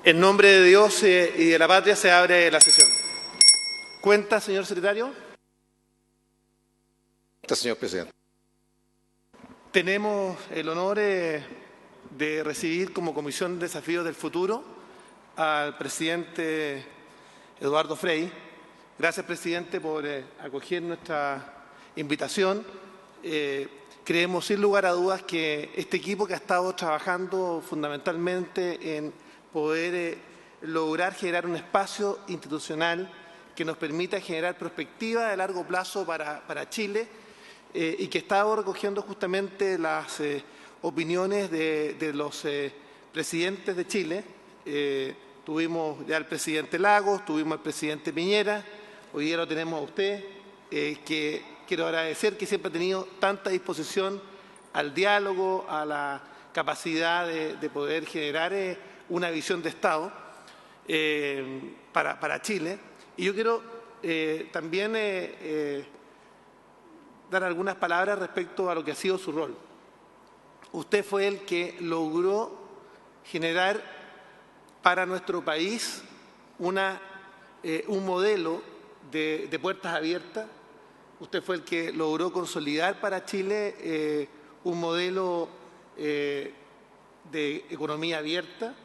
En nombre de Dios y de la patria se abre la sesión. ¿Cuenta, señor secretario? Señor presidente. Tenemos el honor de recibir como Comisión de Desafíos del Futuro al presidente Eduardo Frei. Gracias, presidente, por acoger nuestra invitación. Creemos sin lugar a dudas que este equipo que ha estado trabajando fundamentalmente en poder lograr generar un espacio institucional que nos permita generar perspectiva de largo plazo para Chile y que ha estado recogiendo justamente las opiniones de los presidentes de Chile. Tuvimos ya al presidente Lagos, tuvimos al presidente Piñera, hoy día lo tenemos a usted, que quiero agradecer que siempre ha tenido tanta disposición al diálogo, a la capacidad de poder generar una visión de Estado para Chile. Y yo quiero también dar algunas palabras respecto a lo que ha sido su rol. Usted fue el que logró generar para nuestro país un modelo de puertas abiertas. Usted fue el que logró consolidar para Chile un modelo de economía abierta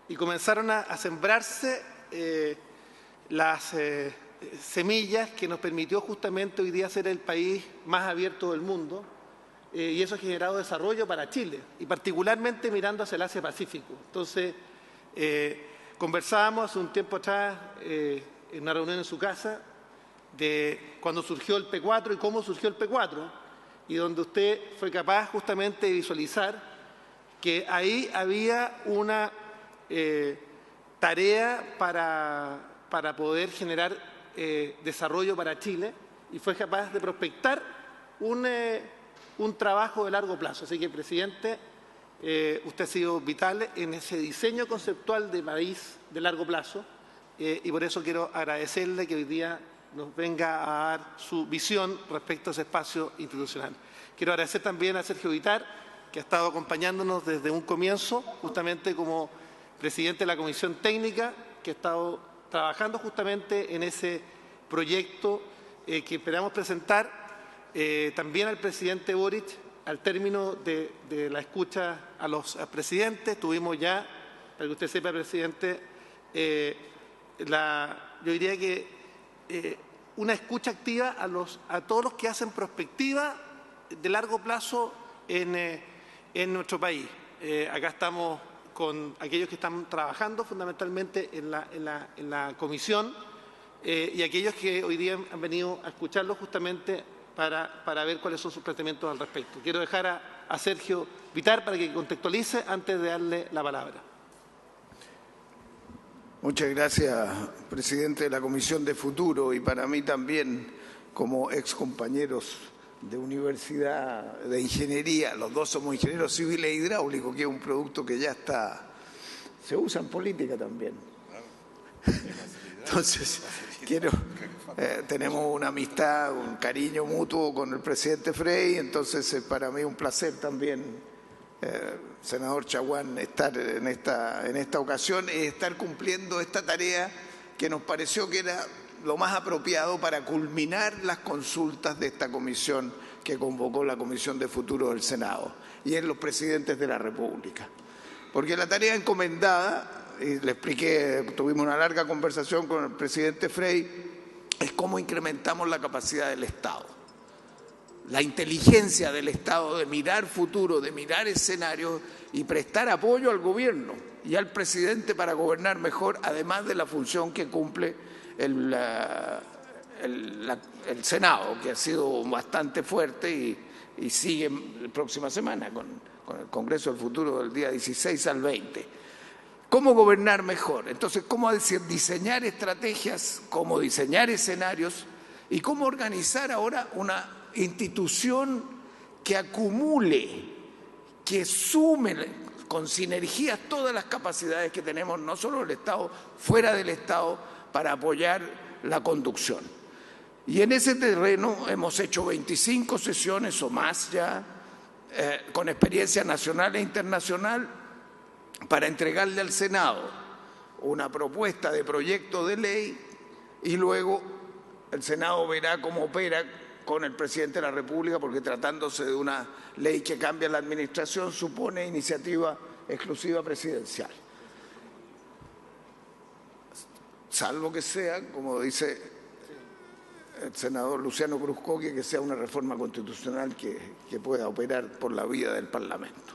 y comenzaron a sembrarse las semillas que nos permitió justamente hoy día ser el país más abierto del mundo y eso ha generado desarrollo para Chile y particularmente mirando hacia el Asia-Pacífico. Entonces, conversábamos hace un tiempo atrás en una reunión en su casa de cuando surgió el P4 y cómo surgió el P4 y donde usted fue capaz justamente de visualizar que ahí había una tarea para poder generar desarrollo para Chile y fue capaz de prospectar un trabajo de largo plazo. Así que, presidente, usted ha sido vital en ese diseño conceptual de país de largo plazo y por eso quiero agradecerle que hoy día nos venga a dar su visión respecto a ese espacio institucional. Quiero agradecer también a Sergio Vitar, que ha estado acompañándonos desde un comienzo, justamente como presidente de la Comisión Técnica, que ha estado trabajando justamente en ese proyecto que esperamos presentar. También al presidente Boric, al término de la escucha a los presidentes, tuvimos ya, para que usted sepa, presidente, yo diría que una escucha activa a todos los que hacen prospectiva de largo plazo en nuestro país. Acá estamos con aquellos que están trabajando fundamentalmente en la comisión y aquellos que hoy día han venido a escucharlo justamente para ver cuáles son sus planteamientos al respecto. Quiero dejar a Sergio Vitar para que contextualice antes de darle la palabra. Muchas gracias, presidente de la Comisión de Futuro, y para mí también, como ex compañeros de universidad de ingeniería, los dos somos ingenieros civiles e hidráulicos, que es un producto que ya se usa en política también. Entonces, tenemos una amistad, un cariño mutuo con el presidente Frei, entonces para mí un placer también, senador Chaguán, estar en esta ocasión y estar cumpliendo esta tarea que nos pareció que era lo más apropiado para culminar las consultas de esta comisión que convocó la Comisión de Futuro del Senado y en los presidentes de la República. Porque la tarea encomendada, y le expliqué, tuvimos una larga conversación con el presidente Frei, es cómo incrementamos la capacidad del Estado. La inteligencia del Estado de mirar futuro, de mirar escenarios y prestar apoyo al gobierno y al presidente para gobernar mejor, además de la función que cumple el Senado, que ha sido bastante fuerte y sigue la próxima semana con el Congreso del Futuro del día 16 al 20. ¿Cómo gobernar mejor? Entonces, ¿cómo diseñar estrategias, cómo diseñar escenarios y cómo organizar ahora una institución que acumule, que sume con sinergias todas las capacidades que tenemos, no solo el Estado, fuera del Estado, para apoyar la conducción? Y en ese terreno hemos hecho 25 sesiones o más ya, con experiencia nacional e internacional, para entregarle al Senado una propuesta de proyecto de ley y luego el Senado verá cómo opera con el presidente de la República, porque tratándose de una ley que cambia la administración supone iniciativa exclusiva presidencial. Salvo que sea, como dice el senador Luciano Cruzcoque, que sea una reforma constitucional que pueda operar por la vía del Parlamento.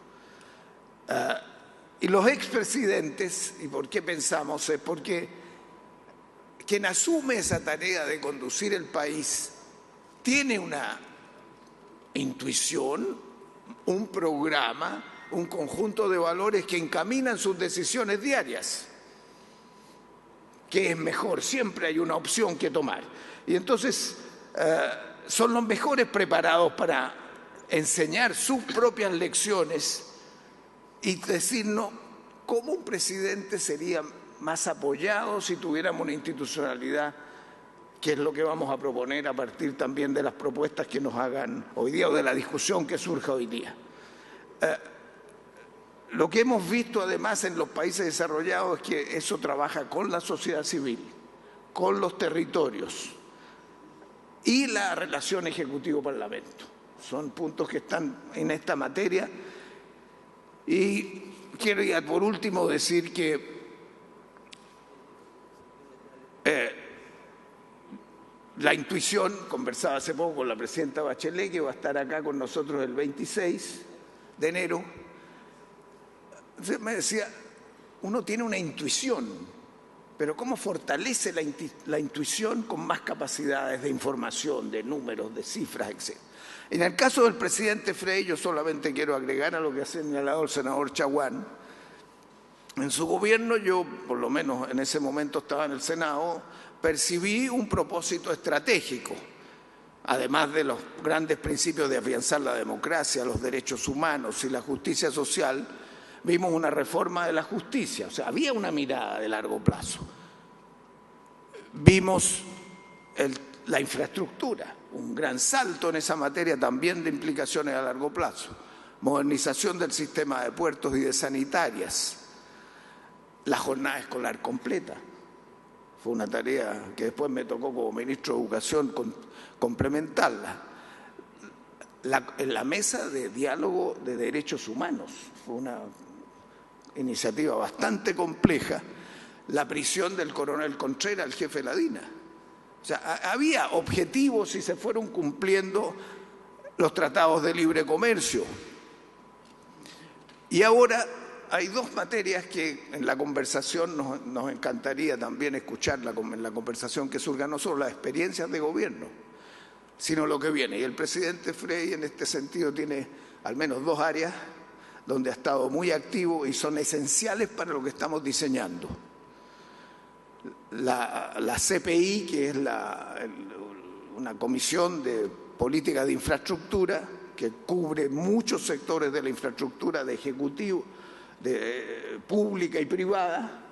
Y los expresidentes, ¿y por qué pensamos? Es porque quien asume esa tarea de conducir el país tiene una intuición, un programa, un conjunto de valores que encaminan sus decisiones diarias. ¿Qué es mejor? Siempre hay una opción que tomar. Y entonces son los mejores preparados para enseñar sus propias lecciones y decirnos cómo un presidente sería más apoyado si tuviéramos una institucionalidad, que es lo que vamos a proponer a partir también de las propuestas que nos hagan hoy día o de la discusión que surja hoy día. Lo que hemos visto además en los países desarrollados es que eso trabaja con la sociedad civil, con los territorios y la relación ejecutivo-parlamento. Son puntos que están en esta materia. Y quiero ya por último decir que la intuición, conversaba hace poco con la presidenta Bachelet, que va a estar acá con nosotros el 26 de enero, me decía, uno tiene una intuición, pero ¿cómo fortalece la intuición con más capacidades de información, de números, de cifras, etc.? En el caso del presidente Frey, yo solamente quiero agregar a lo que ha señalado el senador Chaguán. En su gobierno, yo, por lo menos en ese momento estaba en el Senado, percibí un propósito estratégico, además de los grandes principios de afianzar la democracia, los derechos humanos y la justicia social. Vimos una reforma de la justicia, o sea, había una mirada de largo plazo. Vimos la infraestructura, un gran salto en esa materia también de implicaciones a largo plazo. Modernización del sistema de puertos y de sanitarias. La jornada escolar completa. Fue una tarea que después me tocó como ministro de Educación complementarla. En la mesa de diálogo de derechos humanos, fue una iniciativa bastante compleja, la prisión del coronel Contreras, el jefe de la DINA. O sea, había objetivos y se fueron cumpliendo los tratados de libre comercio. Y ahora hay dos materias que en la conversación nos encantaría también escucharla en la conversación que surja, no solo las experiencias de gobierno, sino lo que viene. Y el presidente Frey en este sentido tiene al menos dos áreas donde ha estado muy activo y son esenciales para lo que estamos diseñando. La CPI, que es una comisión de política de infraestructura que cubre muchos sectores de la infraestructura, de ejecutivo, de pública y privada,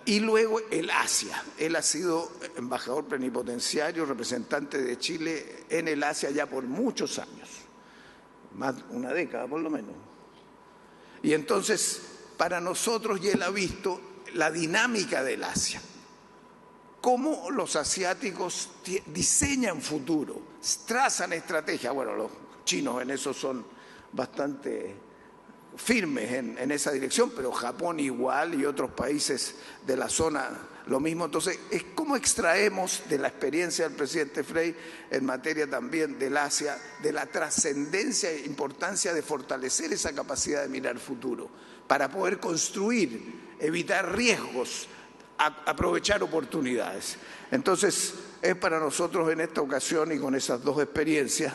y luego el Asia. Él ha sido embajador plenipotenciario, representante de Chile en el Asia ya por muchos años, más de una década por lo menos. Y entonces, para nosotros, y él ha visto la dinámica del Asia, cómo los asiáticos diseñan futuro, trazan estrategias. Bueno, los chinos en eso son bastante firmes en esa dirección, pero Japón igual y otros países de la zona lo mismo. Entonces, es cómo extraemos de la experiencia del presidente Frey en materia también del Asia, de la trascendencia e importancia de fortalecer esa capacidad de mirar futuro, para poder construir, evitar riesgos, aprovechar oportunidades. Entonces, es para nosotros en esta ocasión y con esas dos experiencias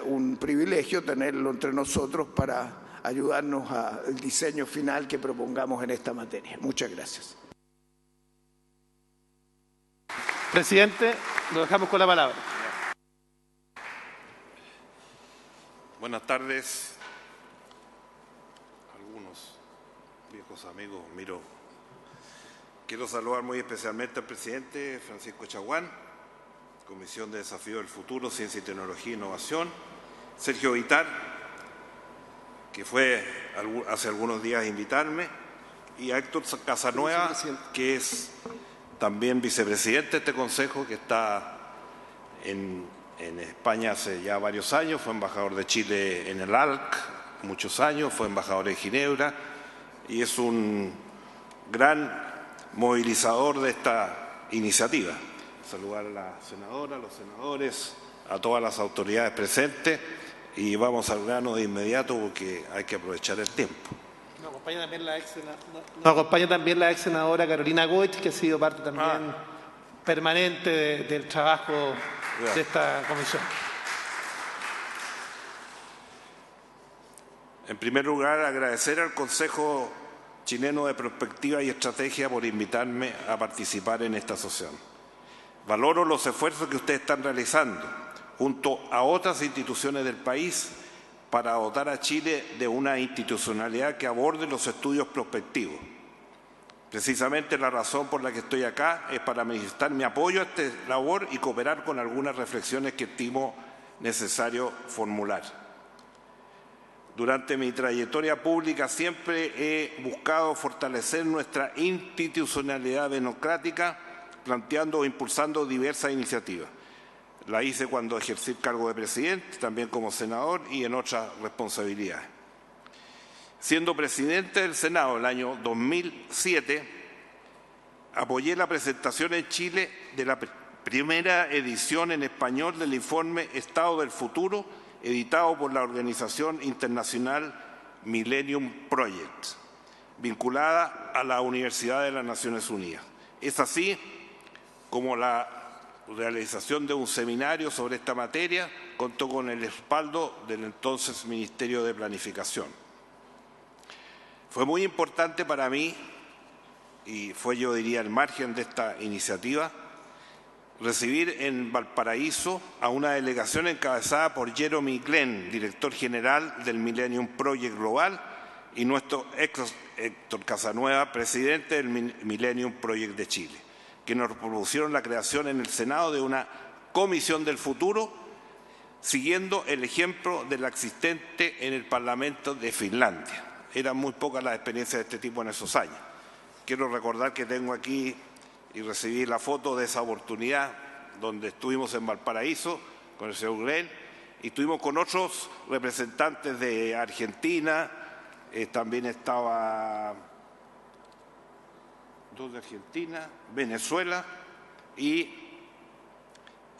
un privilegio tenerlo entre nosotros para ayudarnos al diseño final que propongamos en esta materia. Muchas gracias. Presidente, lo dejamos con la palabra. Buenas tardes. Algunos viejos amigos miro. Quiero saludar muy especialmente al presidente Francisco Chaguán, Comisión de Desafío del Futuro, Ciencia y Tecnología e Innovación, Sergio Vitar, que fue hace algunos días a invitarme, y a Héctor Casanueva, que es también vicepresidente de este consejo, que está en España hace ya varios años, fue embajador de Chile en el ALC muchos años, fue embajador en Ginebra y es un gran movilizador de esta iniciativa. Saludar a la senadora, a los senadores, a todas las autoridades presentes y vamos al grano de inmediato porque hay que aprovechar el tiempo. Nos acompaña también la ex senadora Carolina Goich, que ha sido parte también permanente del trabajo de esta comisión. En primer lugar, agradecer al Consejo Chileno de Prospectiva y Estrategia por invitarme a participar en esta asociación. Valoro los esfuerzos que ustedes están realizando junto a otras instituciones del país para dotar a Chile de una institucionalidad que aborde los estudios prospectivos. Precisamente la razón por la que estoy acá es para manifestar mi apoyo a esta labor y cooperar con algunas reflexiones que estimo necesario formular. Durante mi trayectoria pública siempre he buscado fortalecer nuestra institucionalidad democrática, planteando o impulsando diversas iniciativas. La hice cuando ejercí el cargo de presidente, también como senador y en otras responsabilidades. Siendo presidente del Senado el año 2007, apoyé la presentación en Chile de la primera edición en español del informe Estado del Futuro, editado por la organización internacional Millennium Project, vinculada a la Universidad de las Naciones Unidas. Es así como la realización de un seminario sobre esta materia contó con el respaldo del entonces Ministerio de Planificación. Fue muy importante para mí, y fue, yo diría, el margen de esta iniciativa, recibir en Valparaíso a una delegación encabezada por Jeremy Glenn, director general del Millennium Project Global, y nuestro Héctor Casanueva, presidente del Millennium Project de Chile, que nos propusieron la creación en el Senado de una Comisión del Futuro, siguiendo el ejemplo de la existente en el Parlamento de Finlandia. Eran muy pocas las experiencias de este tipo en esos años. Quiero recordar que tengo aquí y recibí la foto de esa oportunidad donde estuvimos en Valparaíso con el señor Glenn y estuvimos con otros representantes de Argentina, también estaba dos de Argentina, Venezuela, y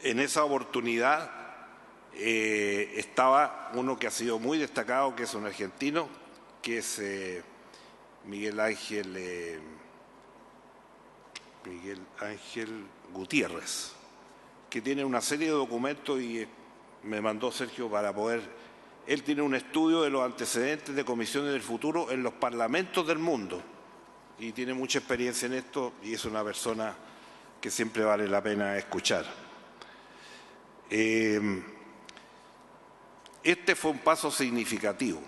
en esa oportunidad estaba uno que ha sido muy destacado, que es un argentino, que es Miguel Ángel Gutiérrez, que tiene una serie de documentos y me mandó Sergio para poder... Él tiene un estudio de los antecedentes de comisiones del futuro en los parlamentos del mundo y tiene mucha experiencia en esto y es una persona que siempre vale la pena escuchar. Este fue un paso significativo.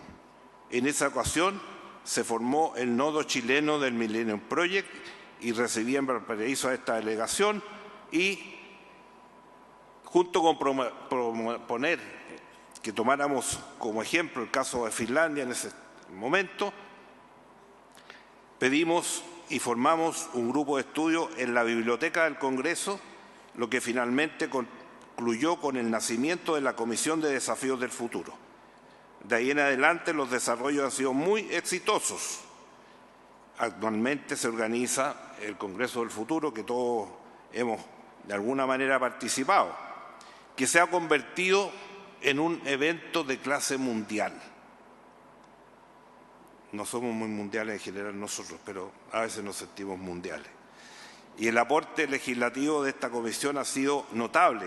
En esa ocasión se formó el nodo chileno del Millennium Project y recibí en Valparaíso a esta delegación y junto con proponer que tomáramos como ejemplo el caso de Finlandia en ese momento, pedimos y formamos un grupo de estudio en la Biblioteca del Congreso, lo que finalmente concluyó con el nacimiento de la Comisión de Desafíos del Futuro. De ahí en adelante los desarrollos han sido muy exitosos. Actualmente se organiza el Congreso del Futuro, que todos hemos de alguna manera participado, que se ha convertido en un evento de clase mundial. No somos muy mundiales en general nosotros, pero a veces nos sentimos mundiales. Y el aporte legislativo de esta comisión ha sido notable,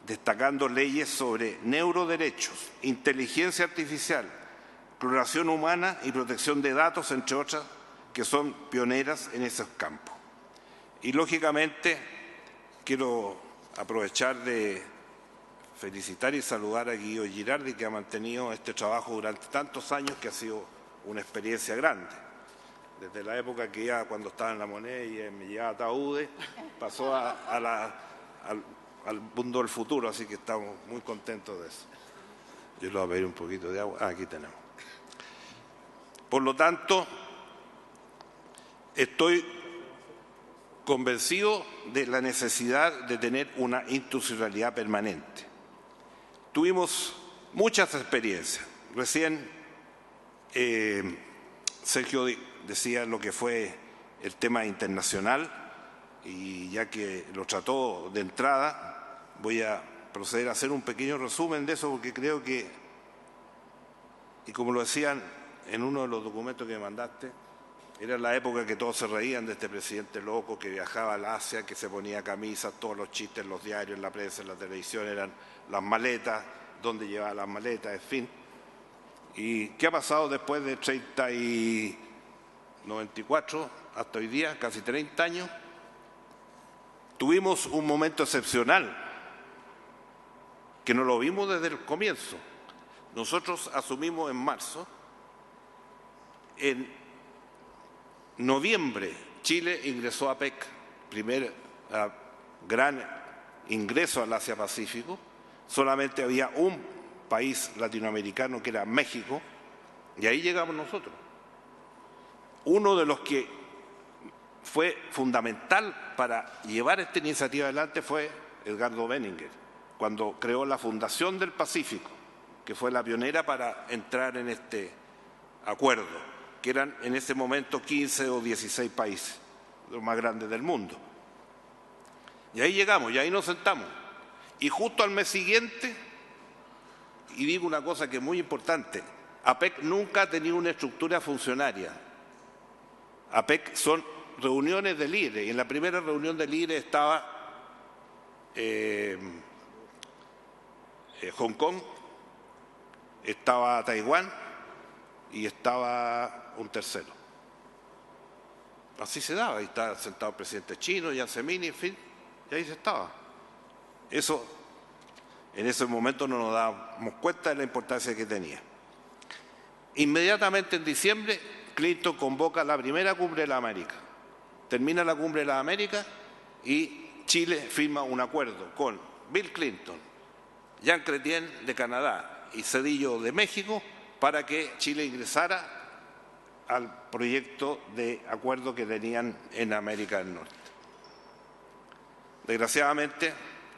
destacando leyes sobre neuroderechos, inteligencia artificial, clonación humana y protección de datos, entre otras, que son pioneras en esos campos. Y, lógicamente, quiero aprovechar de felicitar y saludar a Guido Girardi, que ha mantenido este trabajo durante tantos años, que ha sido una experiencia grande. Desde la época que ya cuando estaba en La Moneda y me llevaba ataúdes, pasó al mundo del futuro, así que estamos muy contentos de eso. Yo le voy a pedir un poquito de agua. Aquí tenemos. Por lo tanto, estoy convencido de la necesidad de tener una institucionalidad permanente. Tuvimos muchas experiencias. Recién Sergio decía lo que fue el tema internacional y ya que lo trató de entrada, voy a proceder a hacer un pequeño resumen de eso porque creo que, y como lo decían en uno de los documentos que me mandaste, era la época que todos se reían de este presidente loco que viajaba al Asia, que se ponía camisas, todos los chistes en los diarios, en la prensa, en la televisión eran las maletas, dónde llevaba las maletas, en fin. ¿Y qué ha pasado después de 94 hasta hoy día, casi 30 años? Tuvimos un momento excepcional que no lo vimos desde el comienzo. Nosotros asumimos en marzo. En noviembre Chile ingresó a APEC, primer gran ingreso al Asia-Pacífico. Solamente había un país latinoamericano que era México, y ahí llegamos nosotros. Uno de los que fue fundamental para llevar esta iniciativa adelante fue Edgardo Benninger, cuando creó la Fundación del Pacífico, que fue la pionera para entrar en este acuerdo, que eran en ese momento 15 o 16 países, los más grandes del mundo. Y ahí llegamos, y ahí nos sentamos. Y justo al mes siguiente, y digo una cosa que es muy importante, APEC nunca ha tenido una estructura funcionaria. APEC son reuniones de líderes, y en la primera reunión de líderes estaba Hong Kong, estaba Taiwán y estaba un tercero. Así se daba, ahí estaba sentado el presidente chino, Jiang Zemin, en fin, y ahí se estaba. Eso, en ese momento no nos dábamos cuenta de la importancia que tenía. Inmediatamente en diciembre, Clinton convoca la primera cumbre de la América. Termina la cumbre de la América y Chile firma un acuerdo con Bill Clinton, Jean Chrétien de Canadá y Zedillo de México para que Chile ingresara al proyecto de acuerdo que tenían en América del Norte. Desgraciadamente,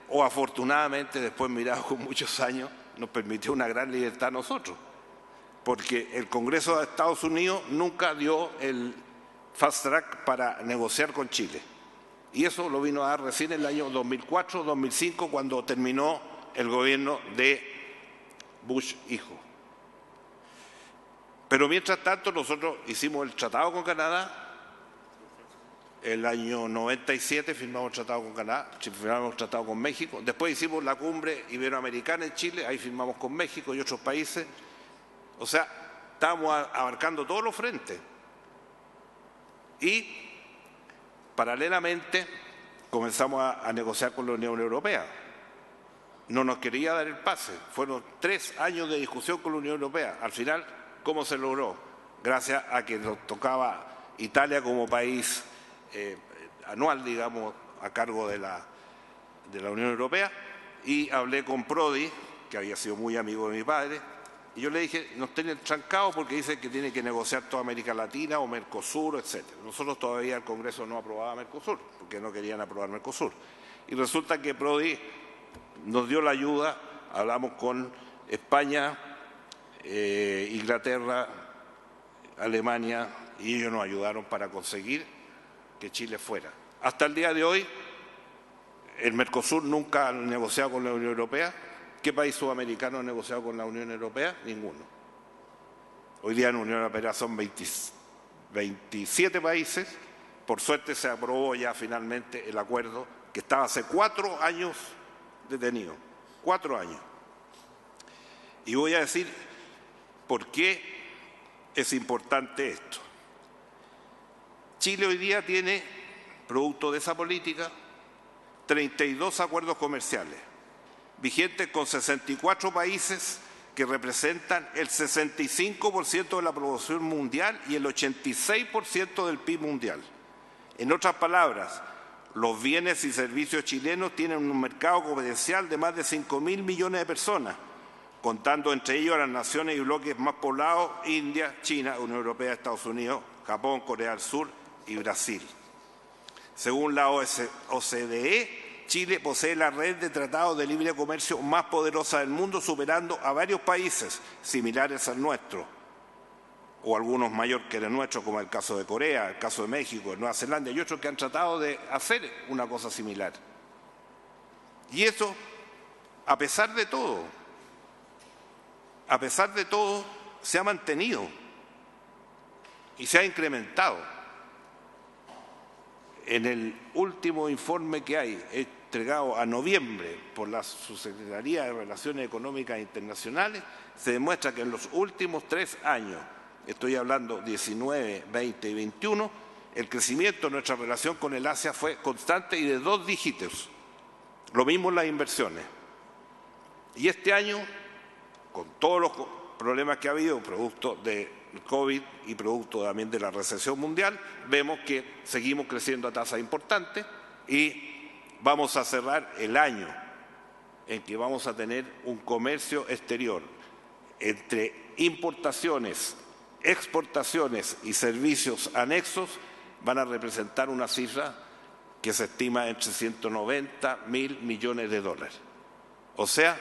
o afortunadamente, después mirado con muchos años, nos permitió una gran libertad a nosotros, porque el Congreso de Estados Unidos nunca dio el fast track para negociar con Chile. Y eso lo vino a dar recién en el año 2004-2005, cuando terminó el gobierno de Bush hijo. Pero mientras tanto nosotros hicimos el tratado con Canadá. El año 97 firmamos el tratado con Canadá, firmamos el tratado con México. Después hicimos la cumbre iberoamericana en Chile, ahí firmamos con México y otros países. O sea, estábamos abarcando todos los frentes. Y paralelamente comenzamos a negociar con la Unión Europea. No nos quería dar el pase. Fueron 3 años de discusión con la Unión Europea. Al final, ¿cómo se logró? Gracias a que nos tocaba Italia como país anual, digamos, a cargo de la Unión Europea, y hablé con Prodi, que había sido muy amigo de mi padre, y yo le dije, nos tienen trancados porque dice que tiene que negociar toda América Latina o Mercosur, etc. Nosotros todavía el Congreso no aprobaba Mercosur, porque no querían aprobar Mercosur. Y resulta que Prodi nos dio la ayuda, hablamos con España, Inglaterra, Alemania, y ellos nos ayudaron para conseguir que Chile fuera. Hasta el día de hoy, el Mercosur nunca ha negociado con la Unión Europea. ¿Qué país sudamericano ha negociado con la Unión Europea? Ninguno. Hoy día en la Unión Europea son 27 países. Por suerte se aprobó ya finalmente el acuerdo que estaba hace 4 años detenido. 4 años. Y voy a decir por qué es importante esto. Chile hoy día tiene, producto de esa política, 32 acuerdos comerciales, vigentes con 64 países que representan el 65% de la población mundial y el 86% del PIB mundial. En otras palabras, los bienes y servicios chilenos tienen un mercado comercial de más de 5.000 millones de personas, contando entre ellos a las naciones y bloques más poblados: India, China, Unión Europea, Estados Unidos, Japón, Corea del Sur y Brasil. Según la OCDE, Chile posee la red de tratados de libre comercio más poderosa del mundo, superando a varios países similares al nuestro, o algunos mayor que el nuestro, como el caso de Corea, el caso de México, de Nueva Zelanda y otros que han tratado de hacer una cosa similar. Y eso, a pesar de todo, se ha mantenido y se ha incrementado. En el último informe que hay, entregado a noviembre por la Subsecretaría de Relaciones Económicas Internacionales, se demuestra que en los últimos 3 años, estoy hablando 19, 20 y 21, el crecimiento de nuestra relación con el Asia fue constante y de 2 dígitos. Lo mismo en las inversiones. Y este año, con todos los problemas que ha habido, producto del COVID y producto también de la recesión mundial, vemos que seguimos creciendo a tasas importantes y vamos a cerrar el año en que vamos a tener un comercio exterior entre importaciones, exportaciones y servicios anexos, van a representar una cifra que se estima entre 190.000 millones de dólares. O sea,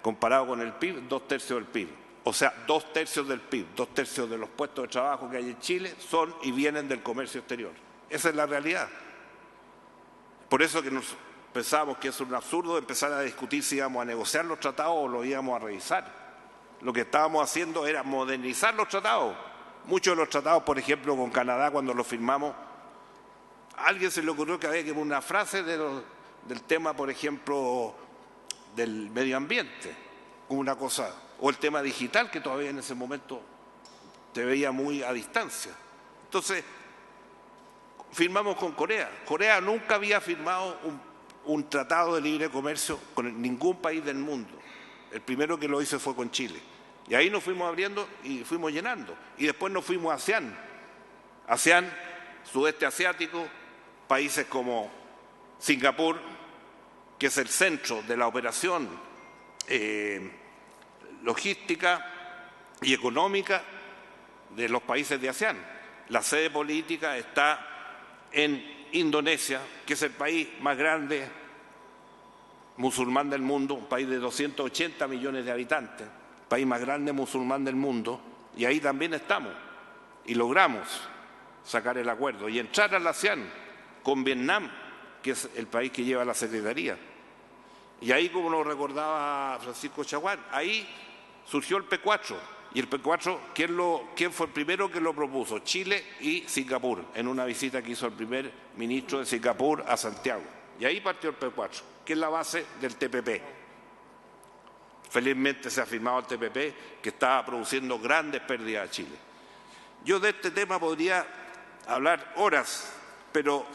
comparado con el PIB, 2/3 del PIB. O sea, 2/3 del PIB, 2/3 de los puestos de trabajo que hay en Chile son y vienen del comercio exterior. Esa es la realidad. Por eso que pensábamos que es un absurdo empezar a discutir si íbamos a negociar los tratados o los íbamos a revisar. Lo que estábamos haciendo era modernizar los tratados. Muchos de los tratados, por ejemplo, con Canadá, cuando los firmamos, a alguien se le ocurrió que había que poner una frase del tema, por ejemplo, del medio ambiente, como una cosa, o el tema digital, que todavía en ese momento te veía muy a distancia. Entonces, firmamos con Corea. Corea nunca había firmado un tratado de libre comercio con ningún país del mundo. El primero que lo hizo fue con Chile. Y ahí nos fuimos abriendo y fuimos llenando. Y después nos fuimos a ASEAN. ASEAN, sudeste asiático, países como Singapur, que es el centro de la operación logística y económica de los países de ASEAN. La sede política está en Indonesia, que es el país más grande musulmán del mundo, un país de 280 millones de habitantes, el país más grande musulmán del mundo, y ahí también estamos, y logramos sacar el acuerdo y entrar a la ASEAN con Vietnam, que es el país que lleva la Secretaría. Y ahí, como nos recordaba Francisco Chaguán, ahí surgió el P4. Y el P4, ¿quién fue el primero que lo propuso? Chile y Singapur, en una visita que hizo el primer ministro de Singapur a Santiago. Y ahí partió el P4, que es la base del TPP. Felizmente se ha firmado el TPP, que está produciendo grandes pérdidas a Chile. Yo de este tema podría hablar horas, pero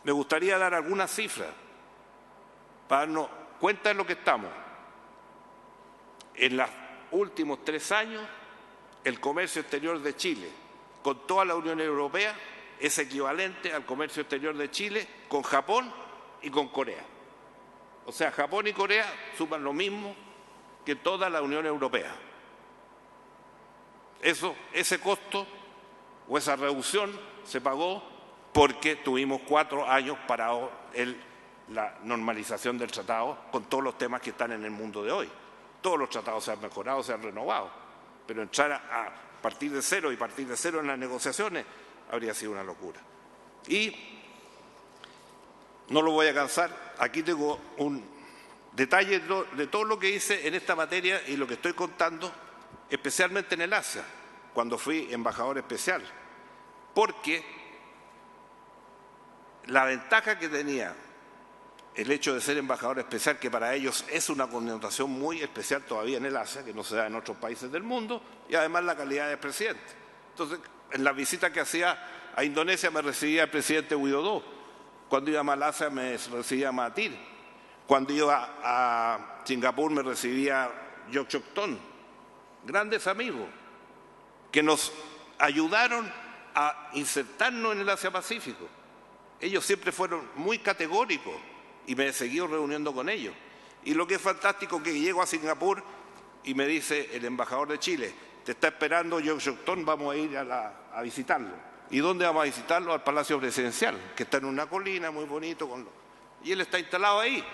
me gustaría dar algunas cifras para darnos cuenta de lo que estamos. En los últimos 3 años, el comercio exterior de Chile con toda la Unión Europea es equivalente al comercio exterior de Chile con Japón y con Corea. O sea, Japón y Corea suman lo mismo que toda la Unión Europea. Ese costo o esa reducción se pagó porque tuvimos 4 años parado la normalización del tratado con todos los temas que están en el mundo de hoy. Todos los tratados se han mejorado, se han renovado, pero entrar a partir de cero y partir de cero en las negociaciones habría sido una locura. Y no lo voy a cansar, aquí tengo un detalle de todo lo que hice en esta materia y lo que estoy contando, especialmente en el Asia, cuando fui embajador especial, porque la ventaja que tenía el hecho de ser embajador especial, que para ellos es una connotación muy especial todavía en el Asia, que no se da en otros países del mundo, y además la calidad de presidente. Entonces, en la visita que hacía a Indonesia me recibía el presidente Widodo, cuando iba a Malasia me recibía Mahathir, cuando iba a Singapur me recibía Yok Chok Tong, grandes amigos que nos ayudaron a insertarnos en el Asia-Pacífico. Ellos siempre fueron muy categóricos y me he seguido reuniendo con ellos. Y lo que es fantástico es que llego a Singapur y me dice el embajador de Chile, te está esperando Yok Chok Tong, vamos a ir a visitarlo. ¿Y dónde vamos a visitarlo? Al Palacio Presidencial, que está en una colina muy bonito, y él está instalado ahí.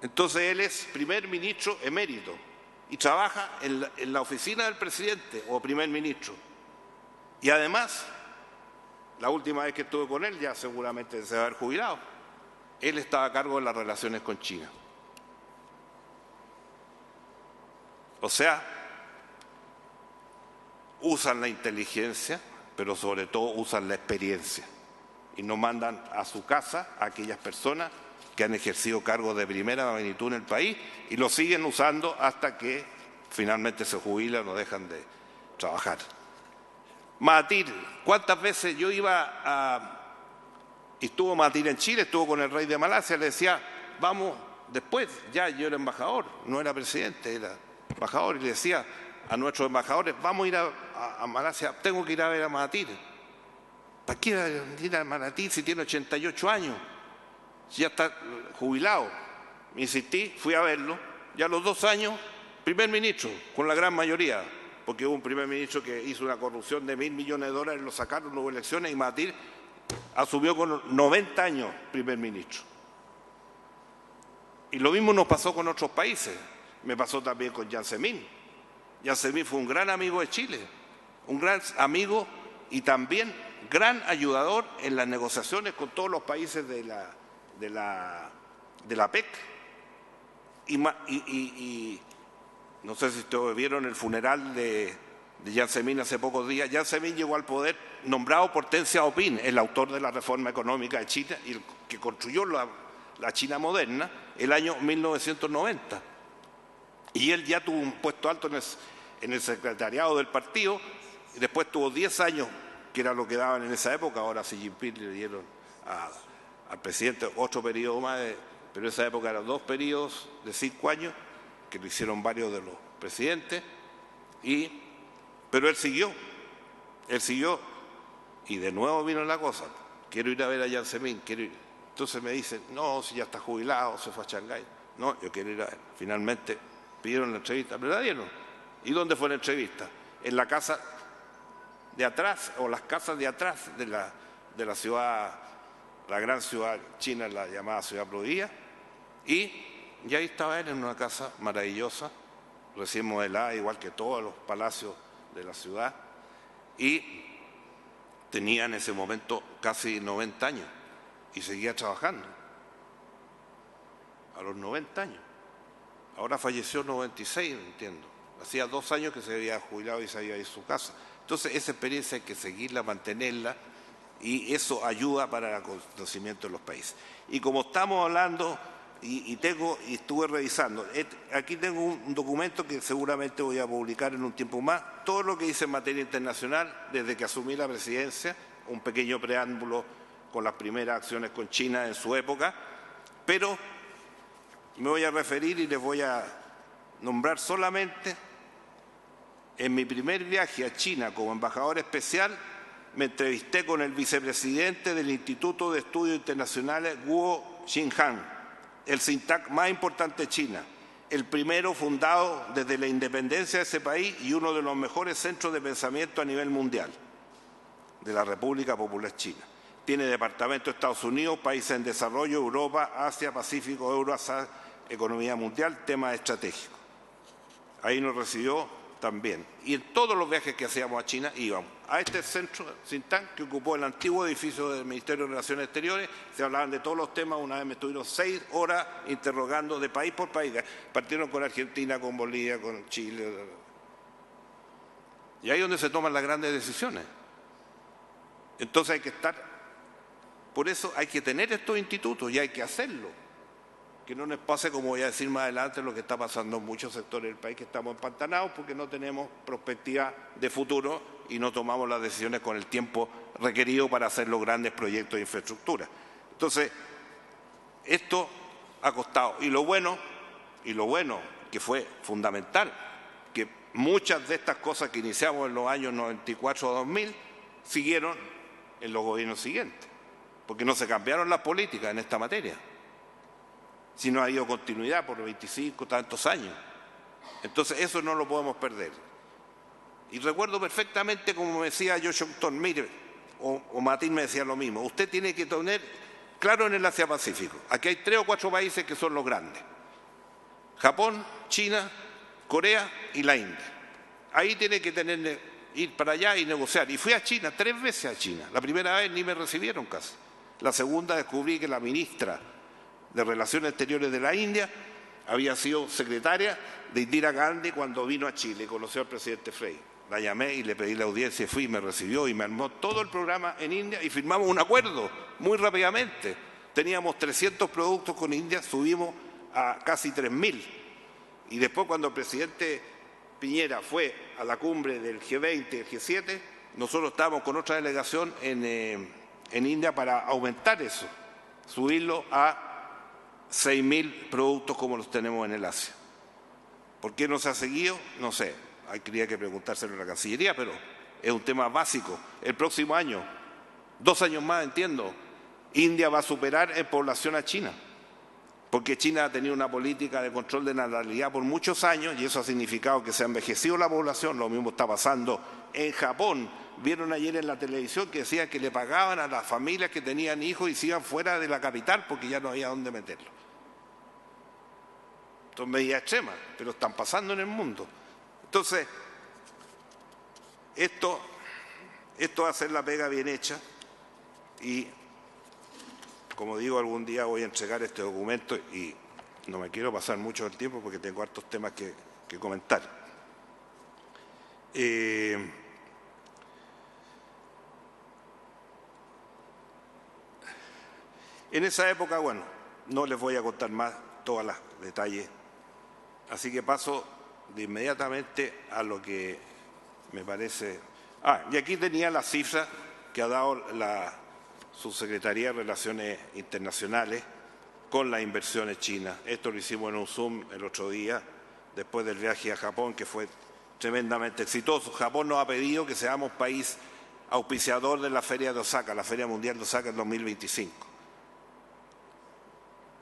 Entonces él es primer ministro emérito y trabaja en la oficina del presidente o primer ministro. Y además, la última vez que estuve con él, ya seguramente se va a haber jubilado, él estaba a cargo de las relaciones con China. O sea, usan la inteligencia, pero sobre todo usan la experiencia. Y no mandan a su casa a aquellas personas que han ejercido cargos de primera magnitud en el país y lo siguen usando hasta que finalmente se jubilan o dejan de trabajar. Mahathir, ¿cuántas veces yo estuvo Mahathir en Chile, estuvo con el rey de Malasia, le decía, vamos, después, ya yo era embajador, no era presidente, era embajador, y le decía a nuestros embajadores, vamos a ir a Malasia, tengo que ir a ver a Mahathir. ¿Para qué ir a Mahathir si tiene 88 años? Ya está jubilado. Me insistí, fui a verlo, ya a los 2 años, primer ministro, con la gran mayoría, porque hubo un primer ministro que hizo una corrupción de $1.000 millones, lo sacaron, no hubo elecciones, y Mahathir asumió con 90 años primer ministro. Y lo mismo nos pasó con otros países, me pasó también con Jiang Zemin. Jiang Zemin fue un gran amigo de Chile, un gran amigo y también gran ayudador en las negociaciones con todos los países de la PEC. Y no sé si ustedes vieron el funeral de Jiang Zemin hace pocos días. Jiang Zemin llegó al poder nombrado por Deng Xiaoping, el autor de la reforma económica de China y el que construyó la China moderna, el año 1990. Y él ya tuvo un puesto alto en el secretariado del partido, y después tuvo 10 años, que era lo que daban en esa época. Ahora Xi Jinping le dieron al presidente otro periodo más, pero en esa época eran 2 periodos de 5 años, que lo hicieron varios de los presidentes, pero él siguió, y de nuevo vino la cosa, quiero ir a ver a Jiang Zemin, entonces me dicen, no, si ya está jubilado, se fue a Shanghái, no, yo quiero ir a ver. Finalmente pidieron la entrevista, me la dieron. ¿Y dónde fue la entrevista? En la casa de atrás, o las casas de atrás de la ciudad, la gran ciudad china, la llamada ciudad prohibida, y ahí estaba él en una casa maravillosa, recién modelada, igual que todos los palacios de la ciudad, y tenía en ese momento casi 90 años, y seguía trabajando a los 90 años. Ahora falleció 96, entiendo. Hacía 2 años que se había jubilado y se había ido a su casa. Entonces, esa experiencia hay que seguirla, mantenerla, y eso ayuda para el conocimiento de los países. Y como estamos hablando, y estuve revisando, aquí tengo un documento que seguramente voy a publicar en un tiempo más, todo lo que hice en materia internacional desde que asumí la presidencia, un pequeño preámbulo con las primeras acciones con China en su época, pero me voy a referir y les voy a nombrar solamente. En mi primer viaje a China como embajador especial, me entrevisté con el vicepresidente del Instituto de Estudios Internacionales Guo Xinhan, el think tank más importante de China, el primero fundado desde la independencia de ese país y uno de los mejores centros de pensamiento a nivel mundial de la República Popular China. Tiene departamento de Estados Unidos, países en desarrollo, Europa, Asia, Pacífico, Euroasar, economía mundial, temas estratégicos. Ahí nos recibió también. Y en todos los viajes que hacíamos a China íbamos a este centro think tank que ocupó el antiguo edificio del Ministerio de Relaciones Exteriores. Se hablaban de todos los temas. Una vez me estuvieron 6 horas interrogando de país por país. Partieron con Argentina, con Bolivia, con Chile. Y ahí es donde se toman las grandes decisiones. Entonces hay que estar, por eso hay que tener estos institutos y hay que hacerlo. Que no nos pase, como voy a decir más adelante, lo que está pasando en muchos sectores del país, que estamos empantanados porque no tenemos perspectiva de futuro y no tomamos las decisiones con el tiempo requerido para hacer los grandes proyectos de infraestructura. Entonces, esto ha costado. Y lo bueno, que fue fundamental, que muchas de estas cosas que iniciamos en los años 94 o 2000 siguieron en los gobiernos siguientes, porque no se cambiaron las políticas en esta materia. Si no ha habido continuidad por 25 tantos años. Entonces eso no lo podemos perder. Y recuerdo perfectamente como me decía Washington, mire, o Matín me decía lo mismo, usted tiene que tener claro en el Asia-Pacífico, aquí hay 3 o 4 países que son los grandes, Japón, China, Corea y la India. Ahí tiene que ir para allá y negociar. Y fui a China, 3 veces a China. La primera vez ni me recibieron casi. La segunda descubrí que la ministra de Relaciones Exteriores de la India había sido secretaria de Indira Gandhi cuando vino a Chile y conoció al presidente Frei. La llamé y le pedí la audiencia y fui, me recibió y me armó todo el programa en India y firmamos un acuerdo muy rápidamente. Teníamos 300 productos con India, subimos a casi 3.000. Y después cuando el presidente Piñera fue a la cumbre del G20 y el G7, nosotros estábamos con otra delegación en India para aumentar eso, subirlo a 6.000 productos como los tenemos en el Asia. ¿Por qué no se ha seguido? No sé, habría que preguntárselo a la Cancillería, pero es un tema básico. El próximo año, 2 años más, entiendo, India va a superar en población a China, porque China ha tenido una política de control de natalidad por muchos años y eso ha significado que se ha envejecido la población. Lo mismo está pasando en Japón. Vieron ayer en la televisión que decían que le pagaban a las familias que tenían hijos y se iban fuera de la capital porque ya no había dónde meterlos. Son medidas extremas, pero están pasando en el mundo. Entonces, esto va a ser la pega bien hecha y, como digo, algún día voy a entregar este documento y no me quiero pasar mucho el tiempo porque tengo hartos temas que comentar. En esa época, bueno, no les voy a contar más todos los detalles, así que paso de inmediatamente a lo que me parece. Y aquí tenía la cifra que ha dado la Subsecretaría de Relaciones Internacionales con las inversiones chinas. Esto lo hicimos en un Zoom el otro día, después del viaje a Japón, que fue tremendamente exitoso. Japón nos ha pedido que seamos país auspiciador de la Feria de Osaka, la Feria Mundial de Osaka en 2025.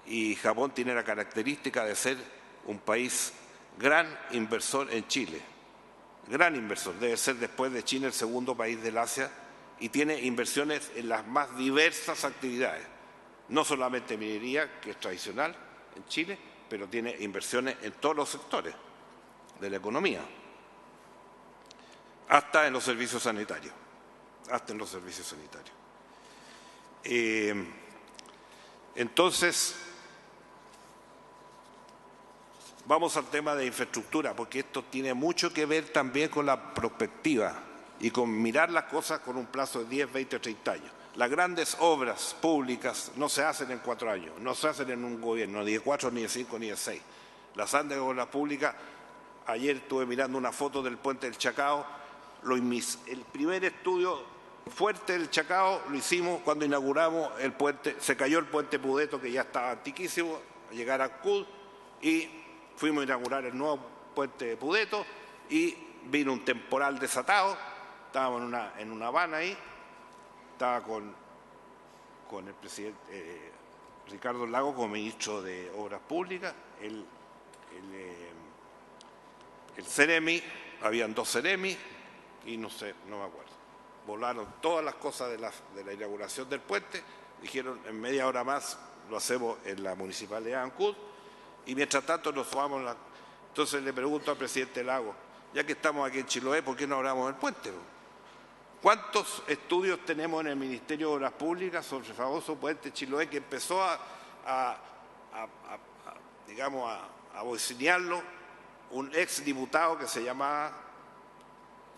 Y Japón tiene la característica de ser un país gran inversor en Chile. Gran inversor, debe ser después de China el segundo país del Asia y tiene inversiones en las más diversas actividades. No solamente minería, que es tradicional en Chile, pero tiene inversiones en todos los sectores de la economía, hasta en los servicios sanitarios. Entonces, vamos al tema de infraestructura, porque esto tiene mucho que ver también con la perspectiva y con mirar las cosas con un plazo de 10, 20 o 30 años. Las grandes obras públicas no se hacen en 4 años, no se hacen en un gobierno, ni de 4, ni de 5, ni de 6. Las grandes obras públicas, ayer estuve mirando una foto del puente del Chacao, el primer estudio fuerte del Chacao lo hicimos cuando inauguramos el puente, se cayó el puente Pudeto, que ya estaba antiquísimo, a llegar a Ancud, y fuimos a inaugurar el nuevo puente de Pudeto y vino un temporal desatado, estábamos en una van ahí, estaba con el presidente Ricardo Lagos como ministro de Obras Públicas, el Ceremi, habían 2 Ceremi y no me acuerdo. Volaron todas las cosas de la inauguración del puente, dijeron en media hora más lo hacemos en la municipalidad de Ancud. Y mientras tanto nos vamos. Entonces le pregunto al presidente Lagos, ya que estamos aquí en Chiloé, ¿por qué no abramos el puente? ¿Cuántos estudios tenemos en el Ministerio de Obras Públicas sobre el famoso puente Chiloé que empezó a bocinearlo un ex diputado que se llamaba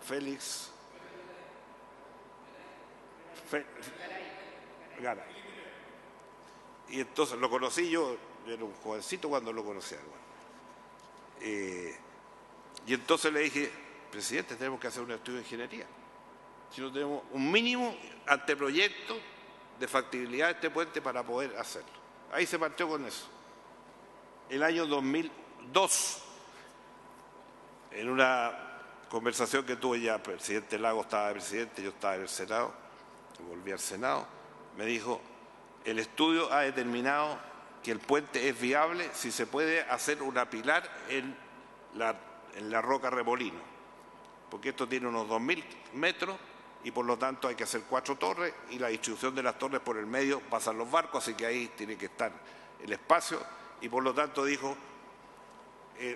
Félix Garay? Y entonces lo conocí yo era un jovencito cuando lo conocí. Y entonces le dije, presidente, tenemos que hacer un estudio de ingeniería. Si no tenemos un mínimo anteproyecto de factibilidad de este puente para poder hacerlo. Ahí se partió con eso. El año 2002, en una conversación que tuve ya, el presidente Lagos estaba de presidente, yo estaba en el Senado, volví al Senado, me dijo, el estudio ha determinado que el puente es viable si se puede hacer una pilar en la roca Remolino. porque esto tiene unos 2.000 metros y por lo tanto hay que hacer 4 torres y la distribución de las torres por el medio pasan los barcos, así que ahí tiene que estar el espacio y por lo tanto dijo,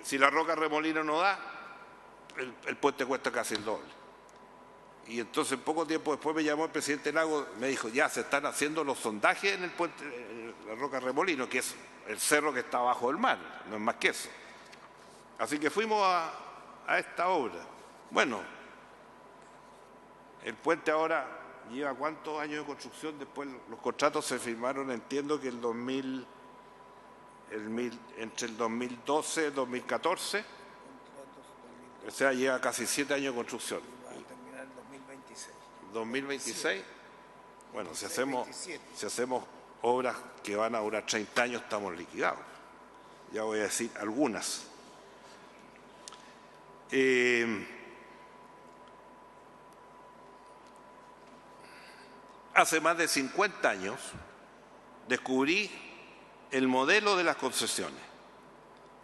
si la roca remolino no da, el puente cuesta casi el doble. Y entonces poco tiempo después me llamó el presidente Lago, me dijo, ya se están haciendo los sondajes en el puente, en la roca remolino, que es el cerro que está abajo del mar, no es más que eso. Así que fuimos a esta obra. Bueno, el puente ahora lleva ¿cuántos años de construcción? Después los contratos se firmaron, entiendo que entre el 2012 y el 2014, o sea, lleva casi 7 años de construcción. Va a terminar en 2026. 2026, bueno, si hacemos obras que van a durar 30 años, estamos liquidados. Ya voy a decir algunas. Hace más de 50 años descubrí el modelo de las concesiones.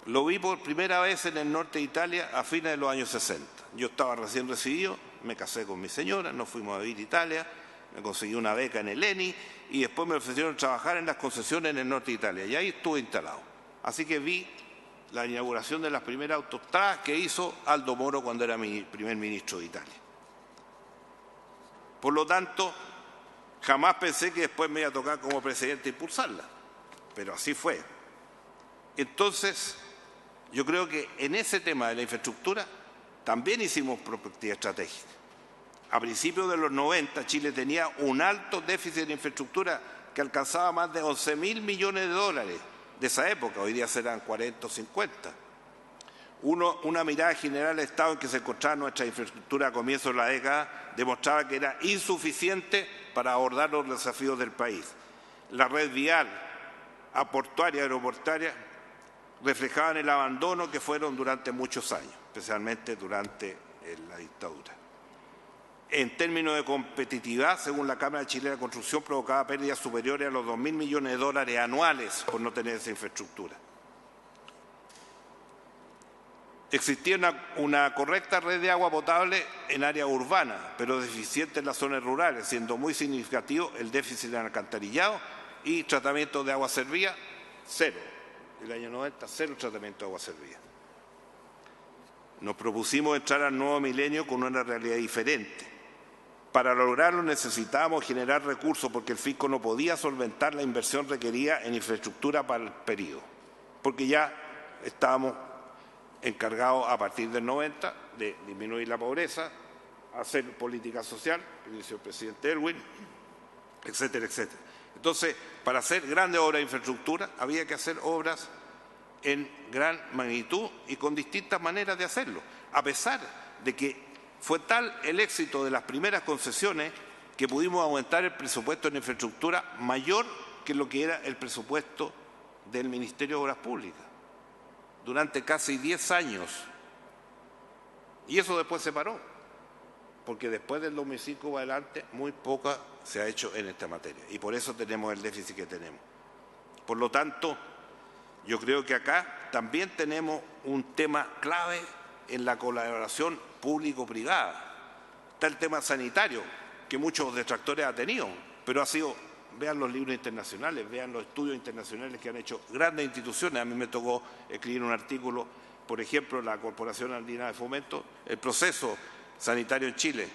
Lo vi por primera vez en el norte de Italia a fines de los años 60. Yo estaba recién recibido, me casé con mi señora, nos fuimos a vivir a Italia, me conseguí una beca en el ENI y después me ofrecieron trabajar en las concesiones en el norte de Italia y ahí estuve instalado. Así que vi la inauguración de las primeras autostradas que hizo Aldo Moro cuando era primer ministro de Italia. Por lo tanto, jamás pensé que después me iba a tocar como presidente impulsarla, pero así fue. Entonces, yo creo que en ese tema de la infraestructura también hicimos perspectiva estratégica. A principios de los 90, Chile tenía un alto déficit de infraestructura que alcanzaba más de 11.000 millones de dólares de esa época, hoy día serán 40 o 50. Una mirada general al estado en que se encontraba nuestra infraestructura a comienzos de la década demostraba que era insuficiente para abordar los desafíos del país. La red vial, portuaria, aeroportuaria, reflejaban el abandono que fueron durante muchos años, especialmente durante la dictadura. En términos de competitividad, según la Cámara de Chile, la construcción provocaba pérdidas superiores a los 2.000 millones de dólares anuales por no tener esa infraestructura. Existía una correcta red de agua potable en áreas urbanas, pero deficiente en las zonas rurales, siendo muy significativo el déficit en alcantarillado y tratamiento de agua servida, cero. En el año 90, cero tratamiento de agua servida. Nos propusimos entrar al nuevo milenio con una realidad diferente. Para lograrlo necesitábamos generar recursos porque el fisco no podía solventar la inversión requerida en infraestructura para el periodo, porque ya estábamos encargados a partir del 90 de disminuir la pobreza, hacer política social, que inició el presidente Elwin, etcétera, etcétera. Entonces, para hacer grandes obras de infraestructura había que hacer obras en gran magnitud y con distintas maneras de hacerlo, a pesar de que fue tal el éxito de las primeras concesiones que pudimos aumentar el presupuesto en infraestructura mayor que lo que era el presupuesto del Ministerio de Obras Públicas durante casi 10 años. Y eso después se paró, porque después del 2005 para adelante muy poca se ha hecho en esta materia y por eso tenemos el déficit que tenemos. Por lo tanto, yo creo que acá también tenemos un tema clave en la colaboración público-privada. Está el tema sanitario, que muchos detractores han tenido, pero ha sido, vean los libros internacionales, vean los estudios internacionales que han hecho grandes instituciones. A mí me tocó escribir un artículo, por ejemplo, en la Corporación Andina de Fomento, el proceso sanitario en Chile,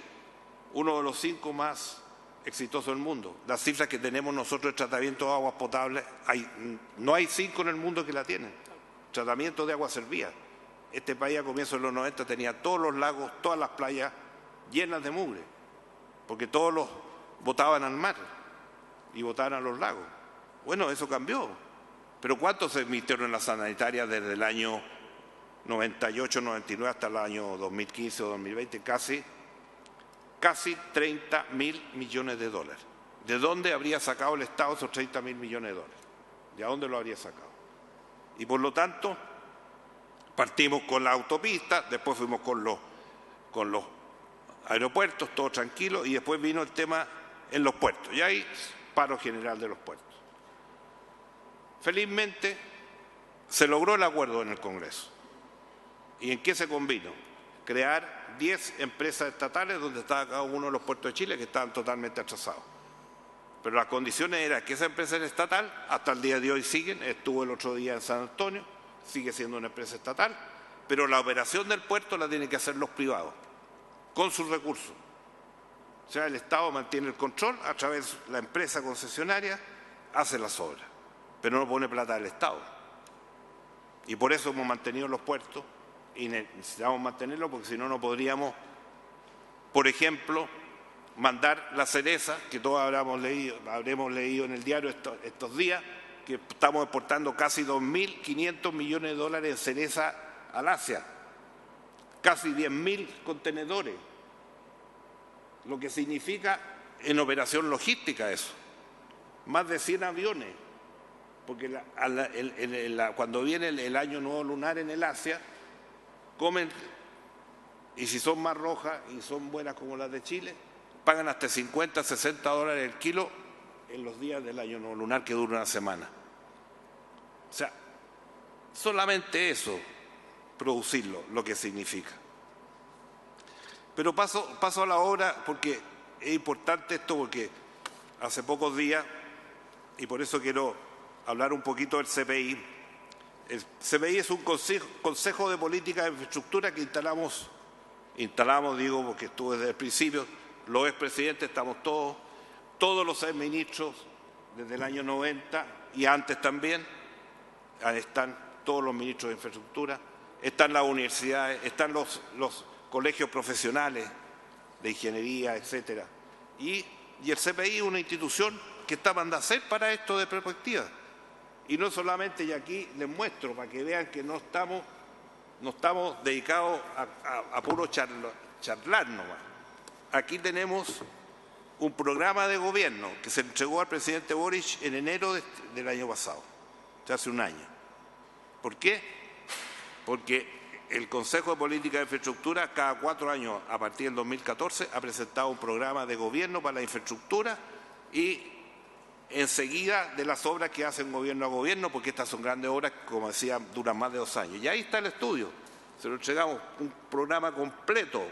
uno de los 5 más exitosos del mundo. Las cifras que tenemos nosotros de tratamiento de aguas potables, no hay 5 en el mundo que la tienen. Tratamiento de agua servida. Este país a comienzos de los 90 tenía todos los lagos, todas las playas llenas de mugre, porque todos los botaban al mar y botaban a los lagos. Bueno, eso cambió. Pero ¿cuántos se invirtieron en la sanitaria desde el año 98, 99 hasta el año 2015 o 2020? Casi 30.000 millones de dólares. ¿De dónde habría sacado el Estado esos 30.000 millones de dólares? ¿De dónde lo habría sacado? Y por lo tanto, partimos con la autopista, después fuimos con los aeropuertos, todo tranquilo, y después vino el tema en los puertos. Y ahí, paro general de los puertos. Felizmente, se logró el acuerdo en el Congreso. ¿Y en qué se convino? crear 10 empresas estatales donde estaba cada uno de los puertos de Chile que estaban totalmente atrasados. Pero las condiciones eran que esa empresa era estatal, hasta el día de hoy siguen, estuvo el otro día en San Antonio, sigue siendo una empresa estatal, pero la operación del puerto la tienen que hacer los privados, con sus recursos. O sea, el Estado mantiene el control a través de la empresa concesionaria, hace las obras, pero no pone plata del Estado. Y por eso hemos mantenido los puertos y necesitamos mantenerlos porque si no, no podríamos, por ejemplo, mandar La Cereza, que todos habremos leído en el diario estos días, que estamos exportando casi 2.500 millones de dólares en cereza al Asia, casi 10.000 contenedores, lo que significa en operación logística eso, más de 100 aviones, porque cuando viene el año nuevo lunar en el Asia, comen, y si son más rojas y son buenas como las de Chile, pagan hasta 50, 60 dólares el kilo en los días del año nuevo lunar que dura una semana. O sea, solamente eso, producirlo, lo que significa. Pero paso a la obra porque es importante esto, porque hace pocos días, y por eso quiero hablar un poquito del CPI. El CPI es un consejo de política de infraestructura que instalamos digo porque estuve desde el principio, los expresidentes estamos todos los exministros desde el año 90 y antes también, están todos los ministros de infraestructura, están las universidades, están los colegios profesionales de ingeniería, etcétera. Y el CPI es una institución que está mandada a hacer para esto de perspectiva. Y no solamente, y aquí les muestro para que vean que no estamos dedicados a puro charlar nomás. Aquí tenemos un programa de gobierno que se entregó al presidente Boric en enero del año pasado, hace un año. ¿Por qué? Porque el Consejo de Política de Infraestructura cada 4 años, a partir del 2014, ha presentado un programa de gobierno para la infraestructura y enseguida de las obras que hacen gobierno a gobierno, porque estas son grandes obras, como decía, duran más de 2 años. Y ahí está el estudio. Se lo entregamos, un programa completo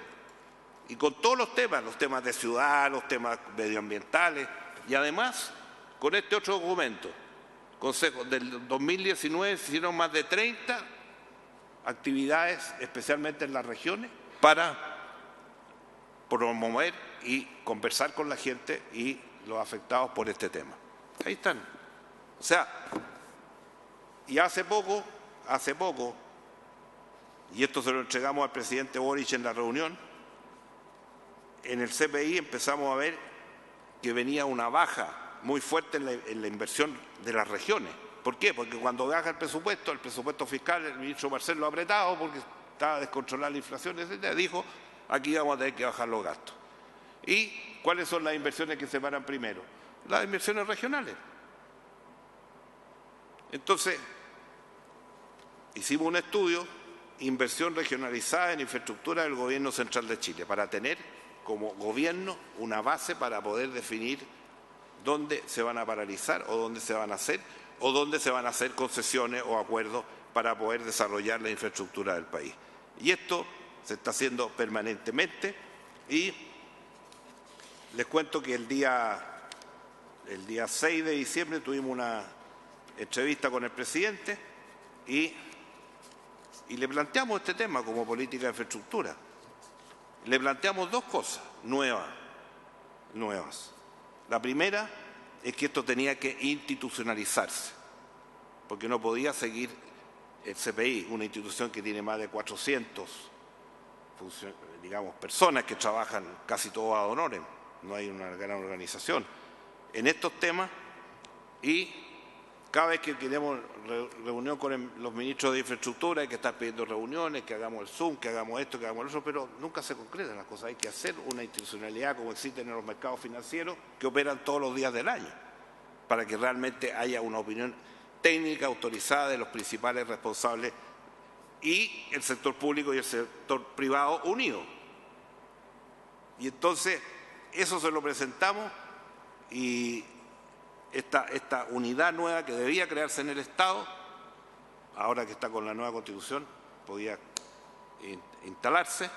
y con todos los temas de ciudad, los temas medioambientales y además con este otro documento. Consejo del 2019 se hicieron más de 30 actividades, especialmente en las regiones, para promover y conversar con la gente y los afectados por este tema. Ahí están. O sea, y hace poco, y esto se lo entregamos al presidente Boric en la reunión, en el CPI empezamos a ver que venía una baja muy fuerte en la inversión de las regiones. ¿Por qué? Porque cuando baja el presupuesto fiscal, el ministro Marcel lo ha apretado porque estaba descontrolada la inflación, etc., dijo, aquí vamos a tener que bajar los gastos. ¿Y cuáles son las inversiones que se paran primero? Las inversiones regionales. Entonces, hicimos un estudio, inversión regionalizada en infraestructura del Gobierno Central de Chile, para tener como gobierno una base para poder definir dónde se van a paralizar o dónde se van a hacer o dónde se van a hacer concesiones o acuerdos para poder desarrollar la infraestructura del país. Y esto se está haciendo permanentemente y les cuento que el día 6 de diciembre tuvimos una entrevista con el presidente y le planteamos este tema como política de infraestructura. Le planteamos 2 cosas nuevas. La primera es que esto tenía que institucionalizarse, porque no podía seguir el CPI, una institución que tiene más de 400 personas que trabajan casi todos ad honorem, no hay una gran organización en estos temas, y cada vez que queremos reunión con los ministros de infraestructura hay que estar pidiendo reuniones, que hagamos el Zoom, que hagamos esto, que hagamos lo otro, pero nunca se concretan las cosas. Hay que hacer una institucionalidad como existen en los mercados financieros que operan todos los días del año, para que realmente haya una opinión técnica autorizada de los principales responsables y el sector público y el sector privado unidos. Y entonces eso se lo presentamos y esta unidad nueva que debía crearse en el Estado, ahora que está con la nueva Constitución, podía instalarse,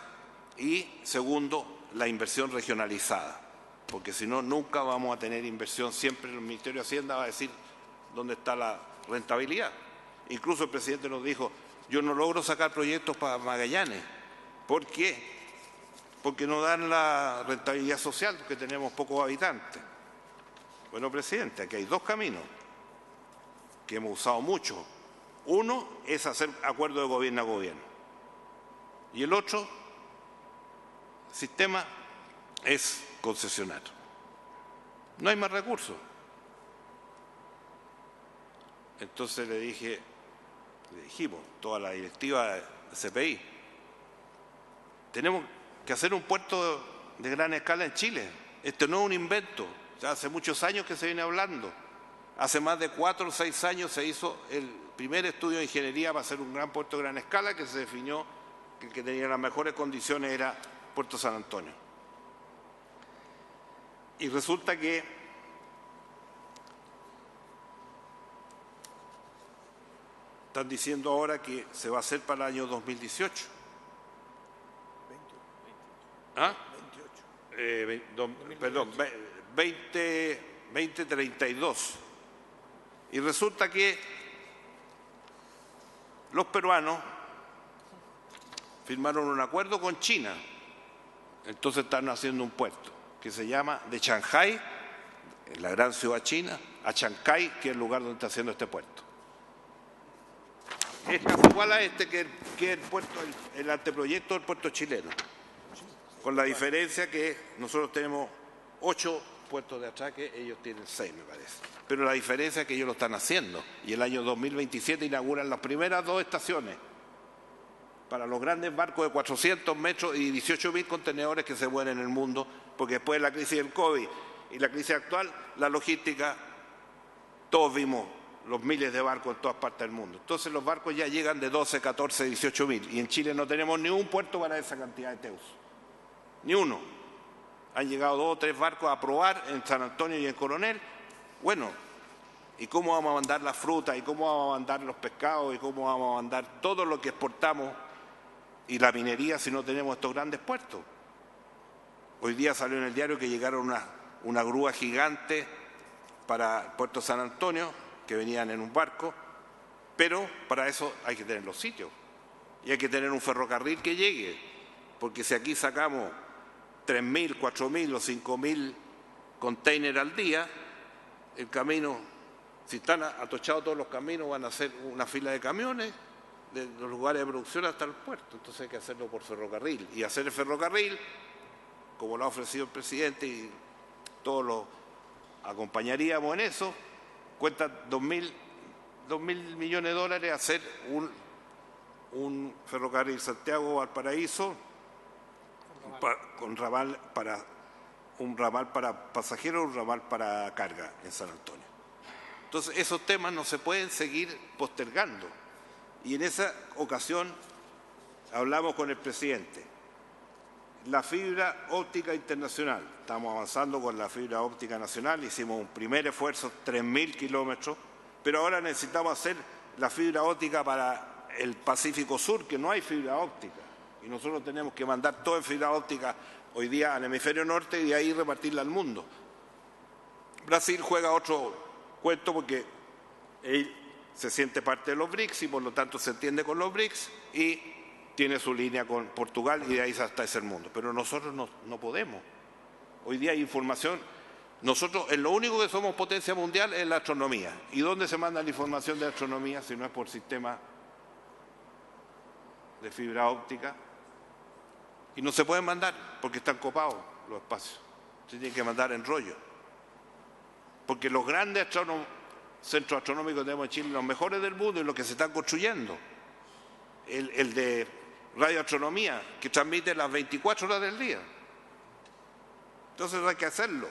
Y segundo, la inversión regionalizada, porque si no, nunca vamos a tener inversión. Siempre el Ministerio de Hacienda va a decir dónde está la rentabilidad. Incluso el presidente nos dijo, yo no logro sacar proyectos para Magallanes. ¿Por qué? Porque no dan la rentabilidad social, porque tenemos pocos habitantes. Bueno, presidente, aquí hay dos caminos que hemos usado mucho. Uno es hacer acuerdo de gobierno a gobierno. Y el otro sistema es concesionar. No hay más recursos. Entonces le dijimos, toda la directiva de CPI, tenemos que hacer un puerto de gran escala en Chile. Este no es un invento, ya hace muchos años que se viene hablando. Hace más de 4 o 6 años se hizo el primer estudio de ingeniería para hacer un gran puerto de gran escala, que se definió que el que tenía las mejores condiciones era Puerto San Antonio. Y resulta que están diciendo ahora que se va a hacer para el año 2018. ¿Ah? 2032. Y resulta que los peruanos firmaron un acuerdo con China. Entonces están haciendo un puerto que se llama de Shanghái, la gran ciudad china, a Chancay, que es el lugar donde está haciendo este puerto. Es casi igual a este que el puerto, el anteproyecto del puerto chileno, con la diferencia que nosotros tenemos 8 puertos de atraque, ellos tienen 6, me parece. Pero la diferencia es que ellos lo están haciendo, y el año 2027 inauguran las primeras 2 estaciones para los grandes barcos de 400 metros y 18.000 contenedores que se mueven en el mundo, porque después de la crisis del COVID y la crisis actual, la logística, todos vimos los miles de barcos en todas partes del mundo. Entonces los barcos ya llegan de 12, 14, 18.000, y en Chile no tenemos ni un puerto para esa cantidad de teus, ni uno. Han llegado 2 o 3 barcos a probar en San Antonio y en Coronel. Bueno, ¿y cómo vamos a mandar la fruta? ¿Y cómo vamos a mandar los pescados? ¿Y cómo vamos a mandar todo lo que exportamos y la minería si no tenemos estos grandes puertos? Hoy día salió en el diario que llegaron una grúa gigante para el puerto San Antonio, que venían en un barco, pero para eso hay que tener los sitios y hay que tener un ferrocarril que llegue, porque si aquí sacamos 3.000, 4.000 o 5.000 containers al día, el camino, si están atochados todos los caminos, van a hacer una fila de camiones de los lugares de producción hasta el puerto. Entonces hay que hacerlo por ferrocarril. Y hacer el ferrocarril, como lo ha ofrecido el presidente y todos lo acompañaríamos en eso, cuesta 2.000 millones de dólares hacer un ferrocarril Santiago-Valparaíso con ramal para un ramal para pasajeros, un ramal para carga en San Antonio. Entonces esos temas no se pueden seguir postergando. Y en esa ocasión hablamos con el presidente. La fibra óptica internacional. Estamos avanzando con la fibra óptica nacional. Hicimos un primer esfuerzo, 3.000 kilómetros, pero ahora necesitamos hacer la fibra óptica para el Pacífico Sur, que no hay fibra óptica. Y nosotros tenemos que mandar todo en fibra óptica hoy día al hemisferio norte y de ahí repartirla al mundo. Brasil juega otro cuento porque él se siente parte de los BRICS y por lo tanto se entiende con los BRICS y tiene su línea con Portugal y de ahí hasta ese mundo. Pero nosotros no podemos. Hoy día hay información. Nosotros en lo único que somos potencia mundial es la astronomía. ¿Y dónde se manda la información de astronomía si no es por sistema de fibra óptica? Y no se pueden mandar porque están copados los espacios. Se tienen que mandar en rollo. Porque los grandes centros astronómicos que tenemos en Chile, los mejores del mundo y los que se están construyendo. El de radioastronomía, que transmite las 24 horas del día. Entonces hay que hacerlo.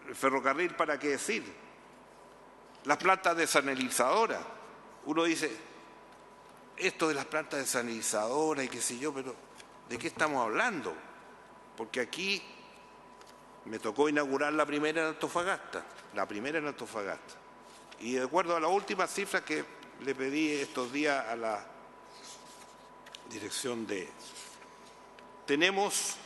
El ferrocarril, ¿para qué decir? Las plantas desalinizadoras. Uno dice, esto de las plantas desalinizadoras y qué sé yo, pero ¿de qué estamos hablando? Porque aquí me tocó inaugurar la primera en Antofagasta. Y de acuerdo a las últimas cifras que le pedí estos días a la dirección de tenemos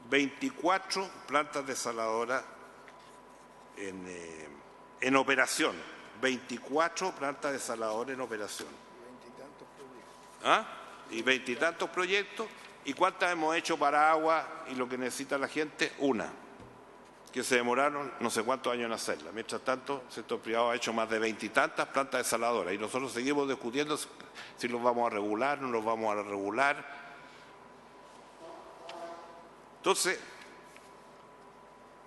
24 plantas desaladoras en operación. 24 plantas desaladoras en operación. ¿Ah? Y 20 y tantos proyectos. ¿Y cuántas hemos hecho para agua y lo que necesita la gente? Una, que se demoraron no sé cuántos años en hacerla. Mientras tanto, el sector privado ha hecho más de 20 y tantas plantas desaladoras y nosotros seguimos discutiendo si los vamos a regular, no los vamos a regular. Entonces,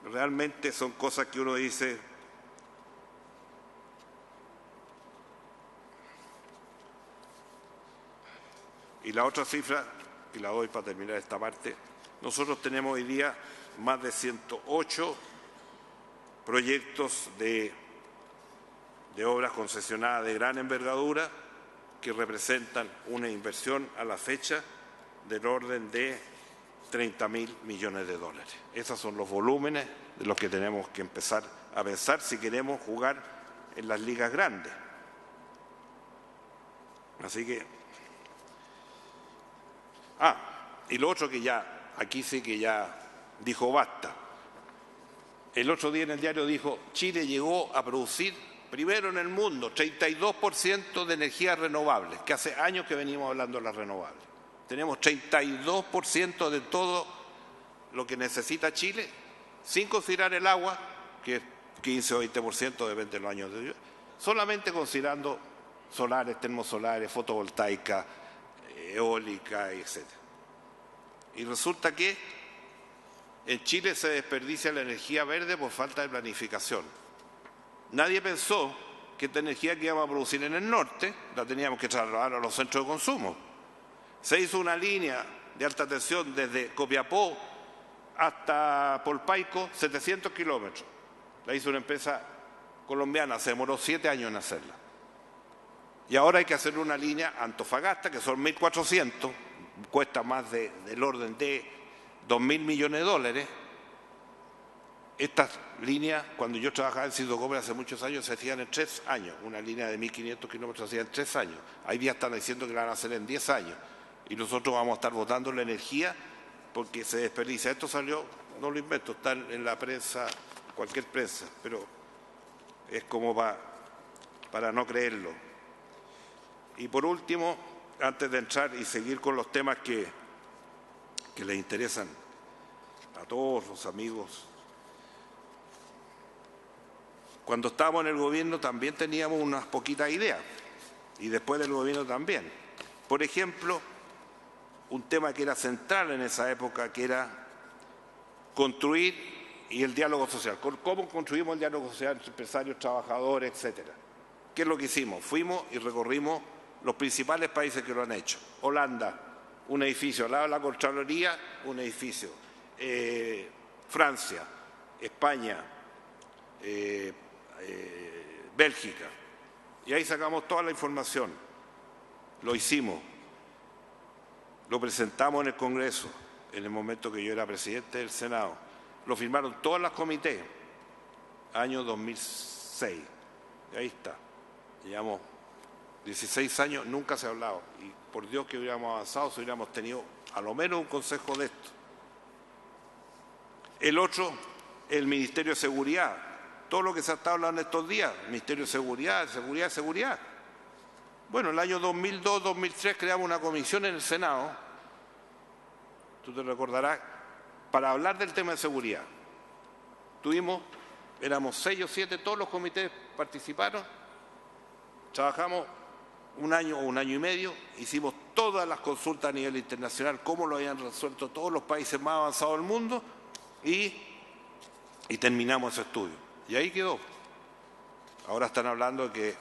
realmente son cosas que uno dice, y la otra cifra, y la doy para terminar esta parte, nosotros tenemos hoy día más de 108 proyectos de obras concesionadas de gran envergadura que representan una inversión a la fecha del orden de 30.000 millones de dólares. Esos son los volúmenes de los que tenemos que empezar a pensar si queremos jugar en las ligas grandes. Así que... y lo otro que ya, aquí sí que ya dijo basta. El otro día en el diario dijo, Chile llegó a producir primero en el mundo 32% de energías renovables, que hace años que venimos hablando de las renovables. Tenemos 32% de todo lo que necesita Chile, sin considerar el agua, que es 15 o 20%, depende de los años de lluvia, solamente considerando solares, termosolares, fotovoltaica, eólica, etc. Y resulta que en Chile se desperdicia la energía verde por falta de planificación. Nadie pensó que esta energía que íbamos a producir en el norte la teníamos que trasladar a los centros de consumo. Se hizo una línea de alta tensión desde Copiapó hasta Polpaico, 700 kilómetros. La hizo una empresa colombiana, se demoró 7 años en hacerla. Y ahora hay que hacer una línea a Antofagasta, que son 1.400, cuesta más del orden de 2.000 millones de dólares. Estas líneas, cuando yo trabajaba en Sidocopre hace muchos años, se hacían en 3 años. Una línea de 1.500 kilómetros se hacía en 3 años. Hay días están diciendo que la van a hacer en 10 años. Y nosotros vamos a estar botando la energía porque se desperdicia. Esto salió, no lo invento, está en la prensa, cualquier prensa, pero es como para no creerlo. Y por último, antes de entrar y seguir con los temas que les interesan a todos los amigos, cuando estábamos en el gobierno también teníamos unas poquitas ideas, y después del gobierno también. Por ejemplo, un tema que era central en esa época, que era construir y el diálogo social. ¿Cómo construimos el diálogo social entre empresarios, trabajadores, etcétera? ¿Qué es lo que hicimos? Fuimos y recorrimos los principales países que lo han hecho. Holanda, un edificio al lado de la Contraloría, un edificio. Francia, España, Bélgica. Y ahí sacamos toda la información. Lo hicimos. Lo presentamos en el Congreso, en el momento que yo era presidente del Senado. Lo firmaron todas las comités, año 2006. Y ahí está. Llevamos 16 años, nunca se ha hablado. Y por Dios que hubiéramos avanzado, si hubiéramos tenido a lo menos un consejo de esto. El otro, el Ministerio de Seguridad. Todo lo que se ha estado hablando estos días, Ministerio de Seguridad, seguridad. Bueno, en el año 2002-2003 creamos una comisión en el Senado, tú te recordarás, para hablar del tema de seguridad. Éramos 6 o 7, todos los comités participaron, trabajamos un año o un año y medio, hicimos todas las consultas a nivel internacional, cómo lo habían resuelto todos los países más avanzados del mundo, y terminamos ese estudio. Y ahí quedó. Ahora están hablando de que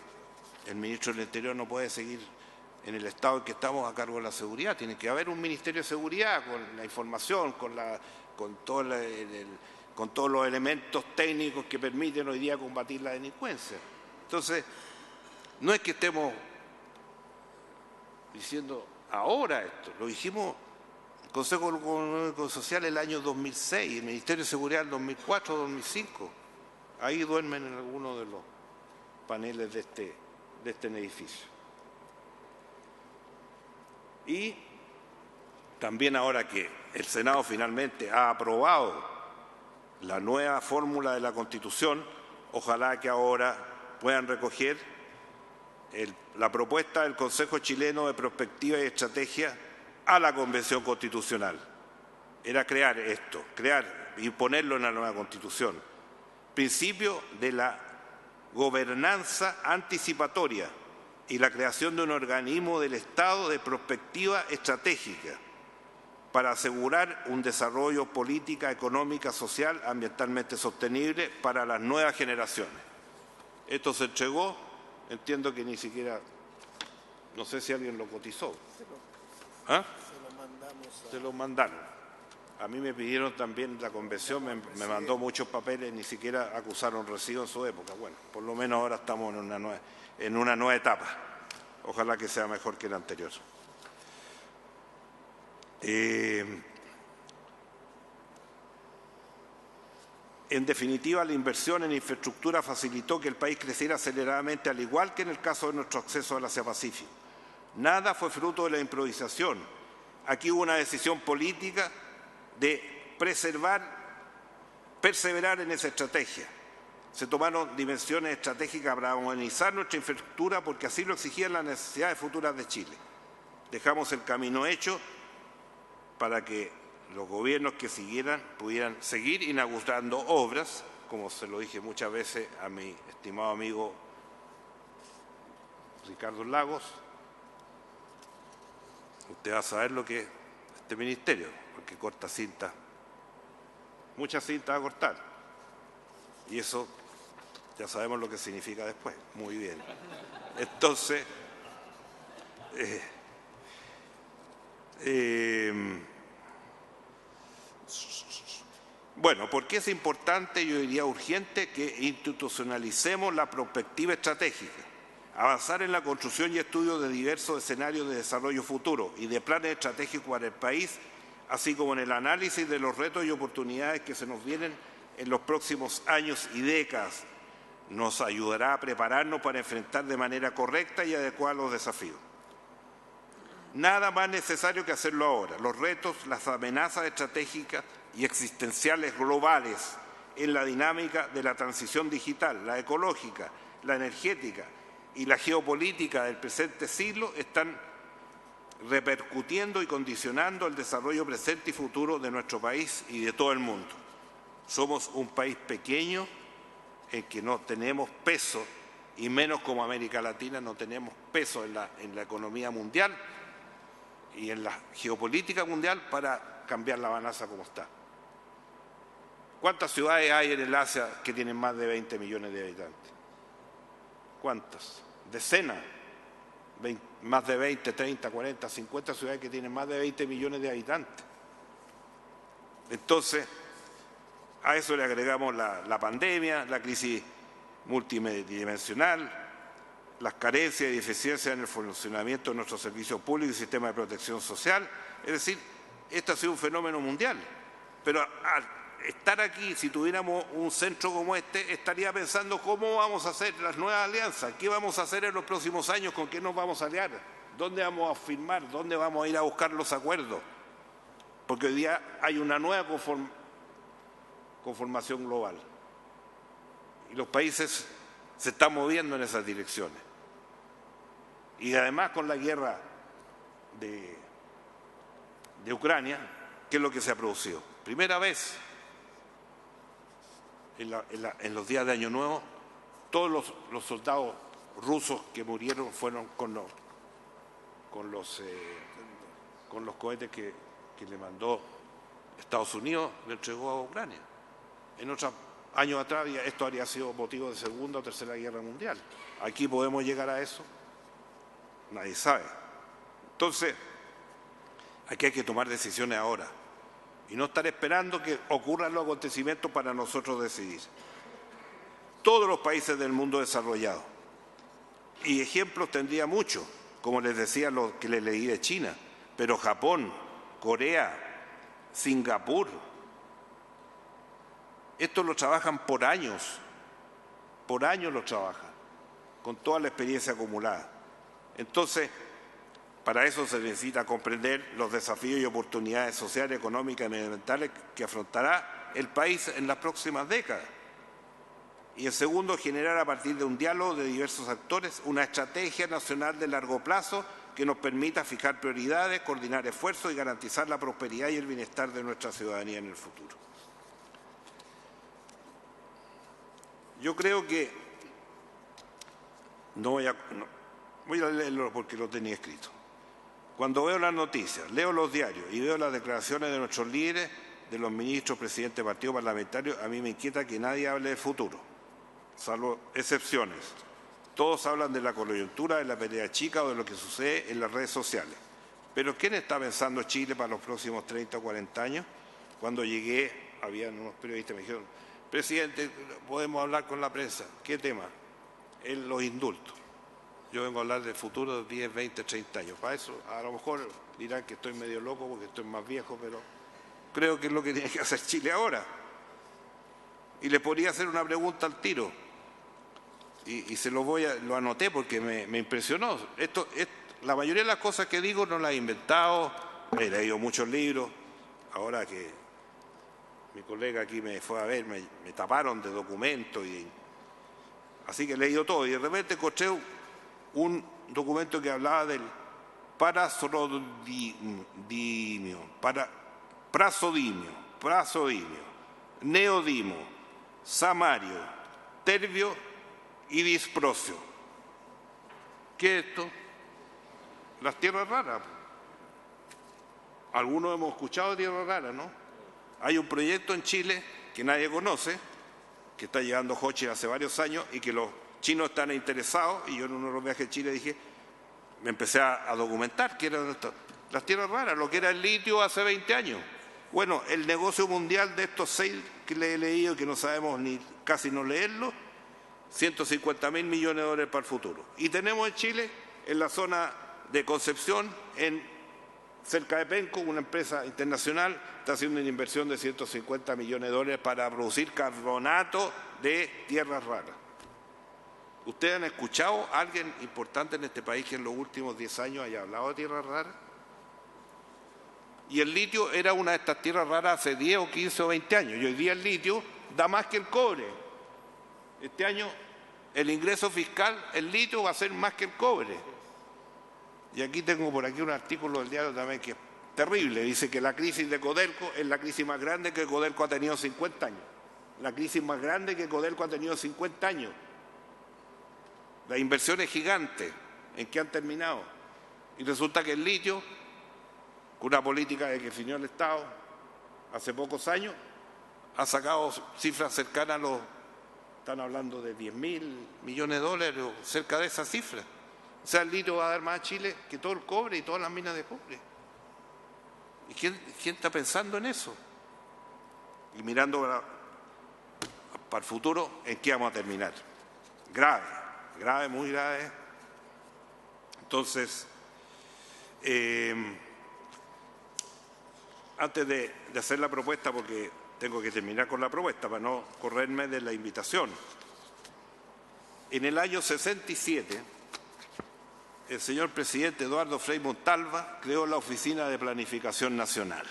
el ministro del Interior no puede seguir en el estado en que estamos a cargo de la seguridad. Tiene que haber un Ministerio de Seguridad con la información, con todos los elementos técnicos que permiten hoy día combatir la delincuencia. Entonces, no es que estemos diciendo ahora esto, lo dijimos el Consejo Económico Social el año 2006, el Ministerio de Seguridad el 2004-2005. Ahí duermen en algunos de los paneles de este edificio. Y también ahora que el Senado finalmente ha aprobado la nueva fórmula de la Constitución, ojalá que ahora puedan recoger la propuesta del Consejo Chileno de Prospectiva y Estrategia a la Convención Constitucional. Era crear esto, crear y ponerlo en la nueva Constitución. Principio de la gobernanza anticipatoria y la creación de un organismo del Estado de prospectiva estratégica para asegurar un desarrollo política, económica, social, ambientalmente sostenible para las nuevas generaciones. Esto se entregó, entiendo que ni siquiera, no sé si alguien lo cotizó. ¿Ah? Se lo mandaron. A mí me pidieron también, la convención me mandó muchos papeles, ni siquiera acusaron recibo en su época. Bueno, por lo menos ahora estamos en una nueva etapa. Ojalá que sea mejor que la anterior. En definitiva, la inversión en infraestructura facilitó que el país creciera aceleradamente, al igual que en el caso de nuestro acceso al Asia-Pacífico. Nada fue fruto de la improvisación. Aquí hubo una decisión política de perseverar en esa estrategia. Se tomaron dimensiones estratégicas para modernizar nuestra infraestructura porque así lo exigían las necesidades futuras de Chile. Dejamos el camino hecho para que los gobiernos que siguieran pudieran seguir inaugurando obras, como se lo dije muchas veces a mi estimado amigo Ricardo Lagos. Usted va a saber lo que es este ministerio, porque corta cinta, muchas cintas a cortar, y eso ya sabemos lo que significa después. Muy bien. Entonces, bueno, ¿por qué es importante, yo diría urgente, que institucionalicemos la prospectiva estratégica? Avanzar en la construcción y estudio de diversos escenarios de desarrollo futuro y de planes estratégicos para el país, así como en el análisis de los retos y oportunidades que se nos vienen en los próximos años y décadas, nos ayudará a prepararnos para enfrentar de manera correcta y adecuada los desafíos. Nada más necesario que hacerlo ahora. Los retos, las amenazas estratégicas y existenciales globales en la dinámica de la transición digital, la ecológica, la energética y la geopolítica del presente siglo están repercutiendo y condicionando el desarrollo presente y futuro de nuestro país y de todo el mundo. Somos un país pequeño en que no tenemos peso, y menos como América Latina no tenemos peso en la economía mundial y en la geopolítica mundial para cambiar la balanza como está. ¿Cuántas ciudades hay en el Asia que tienen más de 20 millones de habitantes? ¿Cuántas? Decenas. Más de 20, 30, 40, 50 ciudades que tienen más de 20 millones de habitantes. Entonces, a eso le agregamos la pandemia, la crisis multidimensional, las carencias y deficiencias en el funcionamiento de nuestros servicios públicos y sistema de protección social. Es decir, este ha sido un fenómeno mundial. Pero al estar aquí, si tuviéramos un centro como este, estaría pensando cómo vamos a hacer las nuevas alianzas, qué vamos a hacer en los próximos años, con qué nos vamos a aliar, dónde vamos a firmar, dónde vamos a ir a buscar los acuerdos. Porque hoy día hay una nueva conformación global. Y los países se están moviendo en esas direcciones. Y además con la guerra de Ucrania, ¿qué es lo que se ha producido? Primera vez en los días de Año Nuevo, todos los soldados rusos que murieron fueron con los cohetes que le mandó Estados Unidos, le entregó a Ucrania. En otros años atrás esto habría sido motivo de Segunda o Tercera Guerra Mundial. ¿Aquí podemos llegar a eso? Nadie sabe. Entonces, aquí hay que tomar decisiones ahora y no estar esperando que ocurran los acontecimientos para nosotros decidir. Todos los países del mundo desarrollado, y ejemplos tendría muchos, como les decía lo que les leí de China, pero Japón, Corea, Singapur, esto lo trabajan por años lo trabajan, con toda la experiencia acumulada. Entonces, Para eso se necesita comprender los desafíos y oportunidades sociales, económicas y medioambientales que afrontará el país en las próximas décadas. Y en segundo, generar a partir de un diálogo de diversos actores una estrategia nacional de largo plazo que nos permita fijar prioridades, coordinar esfuerzos y garantizar la prosperidad y el bienestar de nuestra ciudadanía en el futuro. Yo creo que voy a leerlo porque lo tenía escrito. Cuando veo las noticias, leo los diarios y veo las declaraciones de nuestros líderes, de los ministros, presidentes de partidos parlamentarios, a mí me inquieta que nadie hable de futuro, salvo excepciones. Todos hablan de la coyuntura, de la pelea chica o de lo que sucede en las redes sociales. Pero ¿quién está pensando Chile para los próximos 30 o 40 años? Cuando llegué, habían unos periodistas que me dijeron, presidente, podemos hablar con la prensa. ¿Qué tema? Los indultos. Yo vengo a hablar del futuro de 10, 20, 30 años. Para eso, a lo mejor dirán que estoy medio loco porque estoy más viejo, pero creo que es lo que tiene que hacer Chile ahora. Y le podría hacer una pregunta al tiro. Y se lo anoté porque me impresionó. La mayoría de las cosas que digo no las he inventado, he leído muchos libros. Ahora que mi colega aquí me fue a ver, me taparon de documentos, así que he leído todo. Y de repente encontré un documento que hablaba del prazodimio, neodimo, samario, terbio y disprocio. ¿Qué es esto? Las tierras raras. Algunos hemos escuchado de tierras raras, ¿no? Hay un proyecto en Chile que nadie conoce, que está llegando Hochi hace varios años y que los chinos están interesados, y yo en uno de los viajes a Chile me empecé a documentar qué eran las tierras raras, lo que era el litio hace 20 años. Bueno, el negocio mundial de estos 6 que le he leído, que no sabemos ni casi no leerlo, 150.000 millones de dólares para el futuro. Y tenemos en Chile, en la zona de Concepción, cerca de Penco, una empresa internacional está haciendo una inversión de 150 millones de dólares para producir carbonato de tierras raras. ¿Ustedes han escuchado a alguien importante en este país que en los últimos 10 años haya hablado de tierras raras? Y el litio era una de estas tierras raras hace 10 o 15 o 20 años. Y hoy día el litio da más que el cobre. Este año el ingreso fiscal, el litio va a ser más que el cobre. Y aquí tengo por aquí un artículo del diario también que es terrible. Dice que la crisis de Codelco es la crisis más grande que Codelco ha tenido 50 años. La crisis más grande que Codelco ha tenido 50 años. Las inversiones gigantes, ¿en qué han terminado? Y resulta que el litio, con una política de que definió el Estado hace pocos años, ha sacado cifras cercanas a están hablando de 10.000 millones de dólares o cerca de esa cifra. O sea, el litio va a dar más a Chile que todo el cobre y todas las minas de cobre. ¿Y quién está pensando en eso? Y mirando para el futuro, ¿en qué vamos a terminar? Grave, muy grave. Entonces, antes de hacer la propuesta, porque tengo que terminar con la propuesta para no correrme de la invitación. En el año 67, el señor presidente Eduardo Frei Montalva creó la Oficina de Planificación Nacional.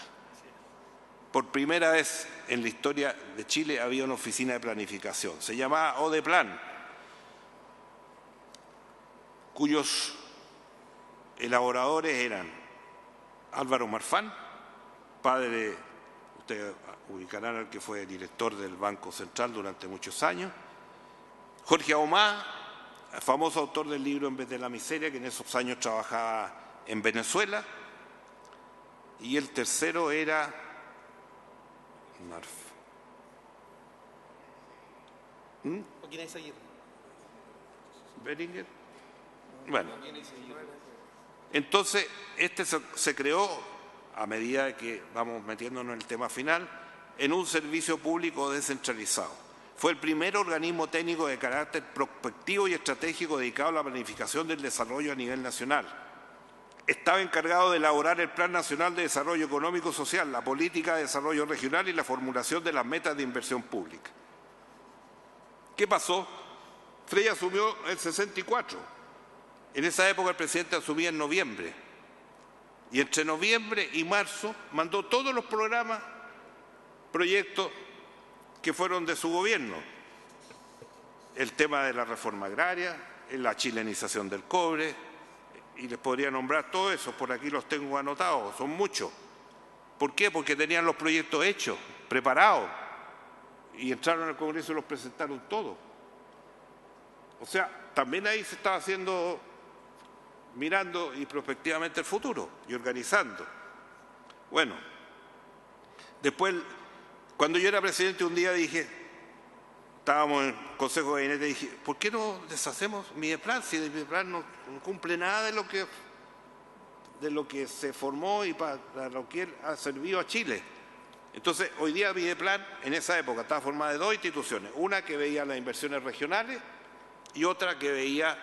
Por primera vez en la historia de Chile había una oficina de planificación. Se llamaba ODEPLAN, cuyos elaboradores eran Álvaro Marfán, padre, ustedes ubicarán al que fue director del Banco Central durante muchos años, Jorge Ahumada, famoso autor del libro En vez de la miseria, que en esos años trabajaba en Venezuela, y el tercero era Beringer. Bueno, entonces este se creó, a medida que vamos metiéndonos en el tema final, en un servicio público descentralizado. Fue el primer organismo técnico de carácter prospectivo y estratégico dedicado a la planificación del desarrollo a nivel nacional. Estaba encargado de elaborar el Plan Nacional de Desarrollo Económico y Social, la política de desarrollo regional y la formulación de las metas de inversión pública. ¿Qué pasó? Frei asumió en el 64. En esa época el presidente asumía en noviembre. Y entre noviembre y marzo mandó todos los proyectos que fueron de su gobierno. El tema de la reforma agraria, la chilenización del cobre, y les podría nombrar todo eso, por aquí los tengo anotados, son muchos. ¿Por qué? Porque tenían los proyectos hechos, preparados, y entraron al Congreso y los presentaron todos. O sea, también ahí se estaba haciendo, mirando y prospectivamente el futuro y organizando. Bueno, después, cuando yo era presidente, un día dije, estábamos en el Consejo de Gabinete, y dije, ¿por qué no deshacemos Mideplan? Si Mideplan no cumple nada de lo que se formó y para lo que ha servido a Chile. Entonces, hoy día Mideplan, en esa época, estaba formada de dos instituciones. Una que veía las inversiones regionales y otra que veía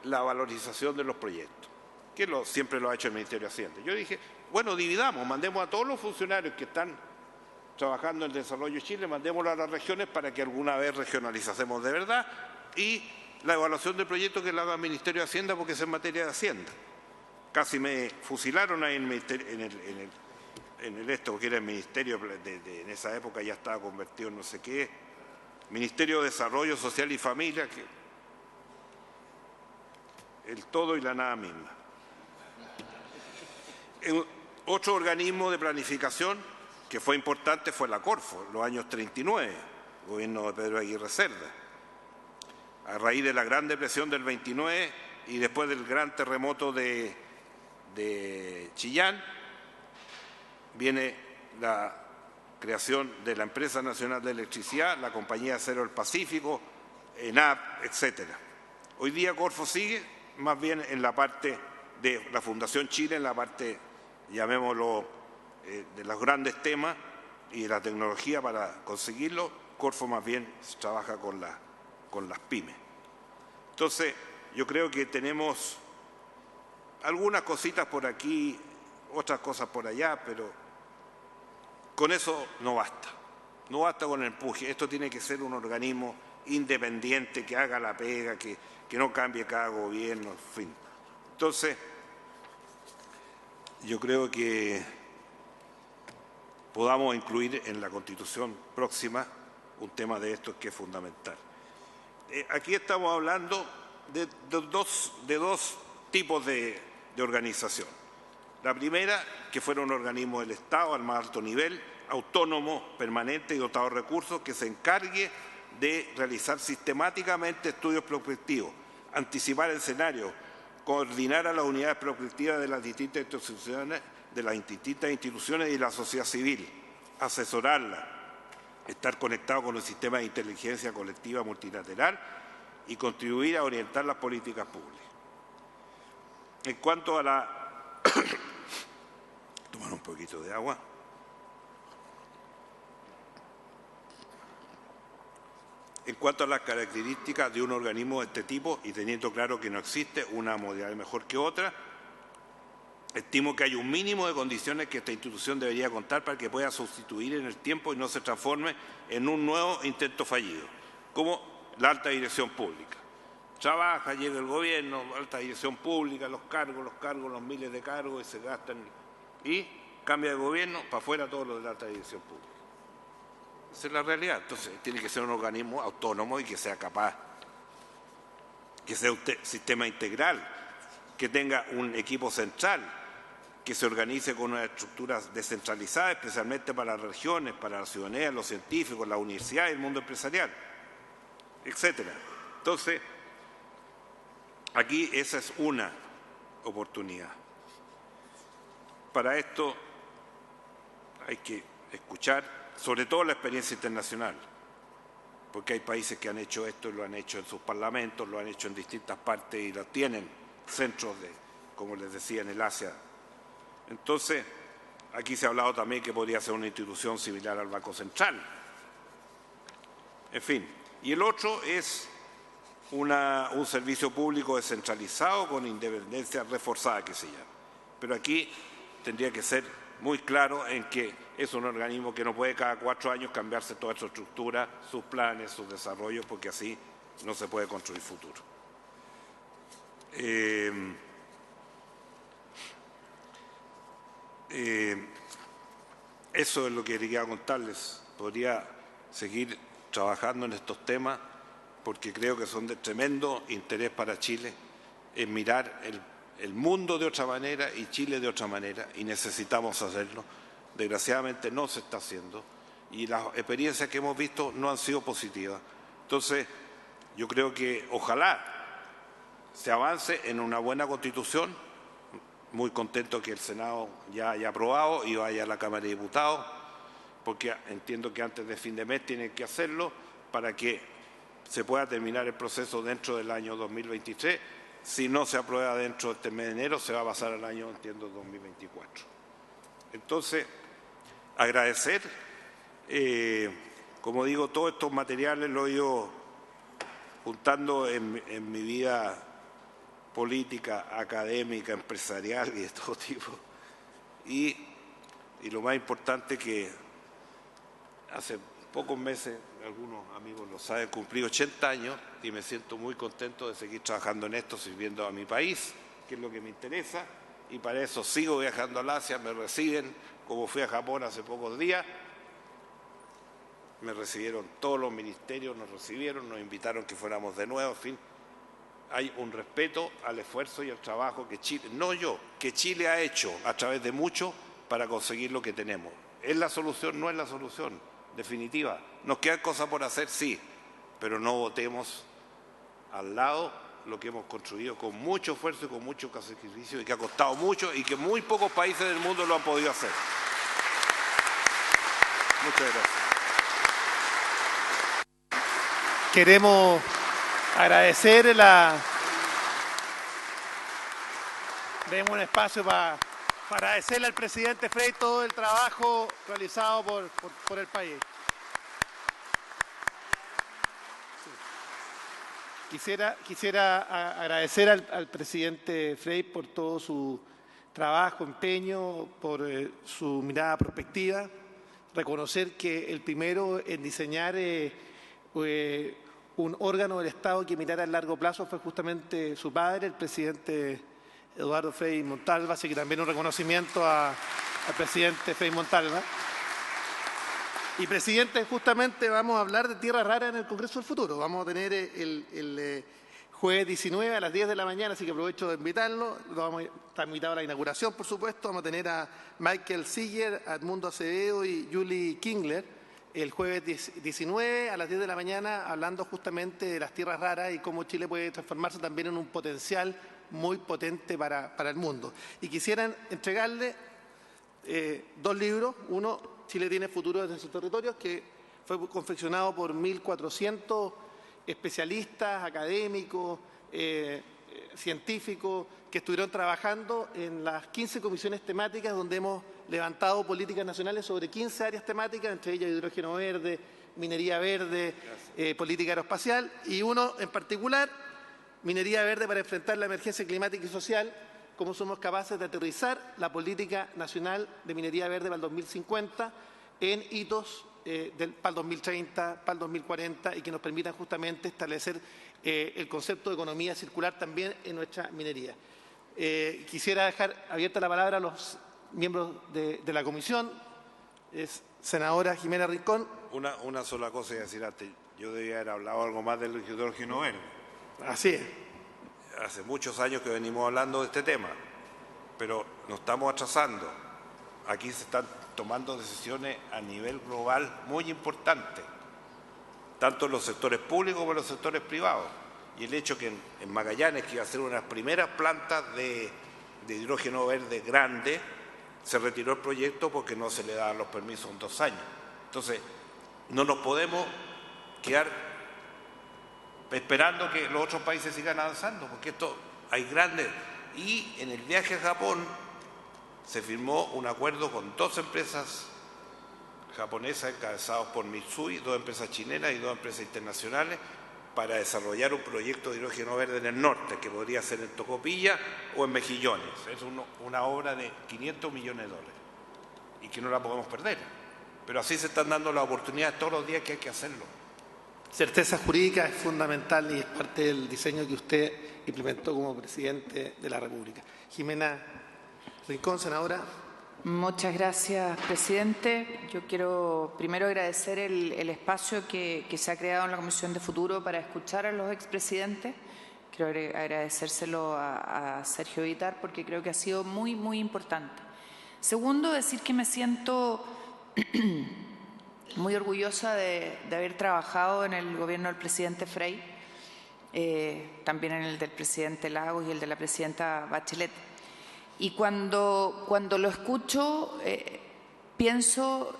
la valorización de los proyectos, que siempre lo ha hecho el Ministerio de Hacienda. Yo dije, bueno, dividamos, mandemos a todos los funcionarios que están trabajando en el desarrollo de Chile, mandémoslo a las regiones para que alguna vez regionalizamos de verdad, y la evaluación del proyecto que la haga el Ministerio de Hacienda, porque es en materia de Hacienda. Casi me fusilaron ahí porque era el Ministerio, en esa época ya estaba convertido en no sé qué, Ministerio de Desarrollo Social y Familia, que el todo y la nada misma. Otro organismo de planificación que fue importante fue la Corfo, los años 39, gobierno de Pedro Aguirre Cerda. A raíz de la Gran Depresión del 29 y después del gran terremoto de Chillán, viene la creación de la Empresa Nacional de Electricidad, la Compañía de Acero del Pacífico, ENAP, etcétera. Hoy día Corfo sigue más bien en la parte de la Fundación Chile, en la parte, llamémoslo, de los grandes temas y de la tecnología para conseguirlo. Corfo más bien trabaja con las pymes. Entonces, yo creo que tenemos algunas cositas por aquí, otras cosas por allá, pero con eso no basta. No basta con el empuje. Esto tiene que ser un organismo independiente, que haga la pega, que no cambie cada gobierno, en fin. Entonces, yo creo que podamos incluir en la Constitución próxima un tema de estos que es fundamental. Aquí estamos hablando de dos tipos de organización. La primera, que fuera un organismo del Estado al más alto nivel, autónomo, permanente y dotado de recursos, que se encargue de realizar sistemáticamente estudios prospectivos, anticipar el escenario, coordinar a las unidades prospectivas de las distintas instituciones y la sociedad civil, asesorarla, estar conectado con el sistema de inteligencia colectiva multilateral y contribuir a orientar las políticas públicas. En cuanto a la... Tomar un poquito de agua. En cuanto a las características de un organismo de este tipo, y teniendo claro que no existe una modalidad mejor que otra, estimo que hay un mínimo de condiciones que esta institución debería contar para que pueda sustituir en el tiempo y no se transforme en un nuevo intento fallido, como la alta dirección pública. Trabaja, llega el gobierno, alta dirección pública, los cargos, los miles de cargos y se gastan, y cambia de gobierno, para afuera todo lo de la alta dirección pública. Esa es la realidad. Entonces, tiene que ser un organismo autónomo y que sea capaz, que sea un sistema integral, que tenga un equipo central, que se organice con una estructura descentralizada, especialmente para las regiones, para la ciudadanía, los científicos, las universidades, el mundo empresarial, etcétera. Entonces, aquí esa es una oportunidad. Para esto hay que escuchar, sobre todo la experiencia internacional, porque hay países que han hecho esto y lo han hecho en sus parlamentos, lo han hecho en distintas partes y lo tienen centros de, como les decía, en el Asia. Entonces, aquí se ha hablado también que podría ser una institución similar al Banco Central. En fin, y el otro es un servicio público descentralizado con independencia reforzada, que se llama. Pero aquí tendría que ser muy claro en que es un organismo que no puede cada 4 años cambiarse toda su estructura, sus planes, sus desarrollos, porque así no se puede construir futuro. Eso es lo que quería contarles. Podría seguir trabajando en estos temas porque creo que son de tremendo interés para Chile, en mirar el mundo de otra manera y Chile de otra manera, y necesitamos hacerlo. Desgraciadamente no se está haciendo y las experiencias que hemos visto no han sido positivas. Entonces, yo creo que ojalá se avance en una buena Constitución. Muy contento que el Senado ya haya aprobado y vaya a la Cámara de Diputados, porque entiendo que antes de fin de mes tienen que hacerlo para que se pueda terminar el proceso dentro del año 2023. Si no se aprueba dentro de este mes de enero, se va a pasar al año, entiendo, 2024. Entonces, agradecer, como digo, todos estos materiales los he ido juntando en mi vida política, académica, empresarial y de todo tipo. Y lo más importante que hace pocos meses, algunos amigos lo saben, cumplí 80 años y me siento muy contento de seguir trabajando en esto, sirviendo a mi país, que es lo que me interesa, y para eso sigo viajando al Asia, me reciben, como fui a Japón hace pocos días, me recibieron todos los ministerios, nos recibieron, nos invitaron que fuéramos de nuevo, en fin. Hay un respeto al esfuerzo y al trabajo que Chile, no yo, que Chile ha hecho a través de mucho para conseguir lo que tenemos. ¿Es la solución? No es la solución definitiva. ¿Nos quedan cosas por hacer? Sí, pero no votemos al lado lo que hemos construido con mucho esfuerzo y con mucho sacrificio y que ha costado mucho y que muy pocos países del mundo lo han podido hacer. Muchas gracias. Queremos agradecer Demos un espacio para agradecerle al presidente Frey todo el trabajo realizado por el país. Quisiera agradecer al presidente Frey por todo su trabajo, empeño, por su mirada prospectiva, reconocer que el primero en diseñar un órgano del Estado que mirara a largo plazo fue justamente su padre, el presidente Eduardo Frei Montalva, así que también un reconocimiento al presidente Frei Montalva. Y presidente, justamente vamos a hablar de tierras raras en el Congreso del Futuro. Vamos a tener el jueves 19 a las 10 de la mañana, así que aprovecho de invitarlo. Está invitado a la inauguración, por supuesto. Vamos a tener a Michael Siller, a Edmundo Acevedo y Julie Kingler el jueves 19 a las 10 de la mañana, hablando justamente de las tierras raras y cómo Chile puede transformarse también en un potencial muy potente para el mundo. Y quisieran entregarle 2 libros. Uno, Chile tiene futuro desde sus territorios, que fue confeccionado por 1.400 especialistas, académicos, científicos, que estuvieron trabajando en las 15 comisiones temáticas donde hemos levantado políticas nacionales sobre 15 áreas temáticas, entre ellas hidrógeno verde, minería verde, política aeroespacial, y uno en particular, minería verde para enfrentar la emergencia climática y social, cómo somos capaces de aterrizar la política nacional de minería verde para el 2050 en hitos para el 2030, para el 2040 y que nos permitan justamente establecer el concepto de economía circular también en nuestra minería. Quisiera dejar abierta la palabra a los miembros de la comisión. Senadora Jimena Rincón. Una sola cosa que decir antes. Yo debía haber hablado algo más del hidrógeno verde. Así es. Hace muchos años que venimos hablando de este tema, pero nos estamos atrasando. Aquí se están tomando decisiones a nivel global muy importantes, tanto en los sectores públicos como en los sectores privados. Y el hecho que en Magallanes, que iba a ser una de las primeras plantas de hidrógeno verde grande, se retiró el proyecto porque no se le daban los permisos en 2 años. Entonces, no nos podemos quedar esperando que los otros países sigan avanzando, porque esto hay grandes. Y en el viaje a Japón se firmó un acuerdo con 2 empresas japonesas encabezadas por Mitsui, 2 empresas chilenas y 2 empresas internacionales, para desarrollar un proyecto de hidrógeno verde en el norte, que podría ser en Tocopilla o en Mejillones. Es una obra de $500 millones y que no la podemos perder. Pero así se están dando las oportunidades todos los días que hay que hacerlo. Certeza jurídica es fundamental y es parte del diseño que usted implementó como presidente de la República. Jimena Rincón, senadora. Muchas gracias, presidente. Yo quiero primero agradecer el espacio que se ha creado en la Comisión de Futuro para escuchar a los expresidentes. Quiero agradecérselo a Sergio Vitar porque creo que ha sido muy, muy importante. Segundo, decir que me siento muy orgullosa de haber trabajado en el gobierno del presidente Frey, también en el del presidente Lagos y el de la presidenta Bachelet. Y cuando lo escucho, pienso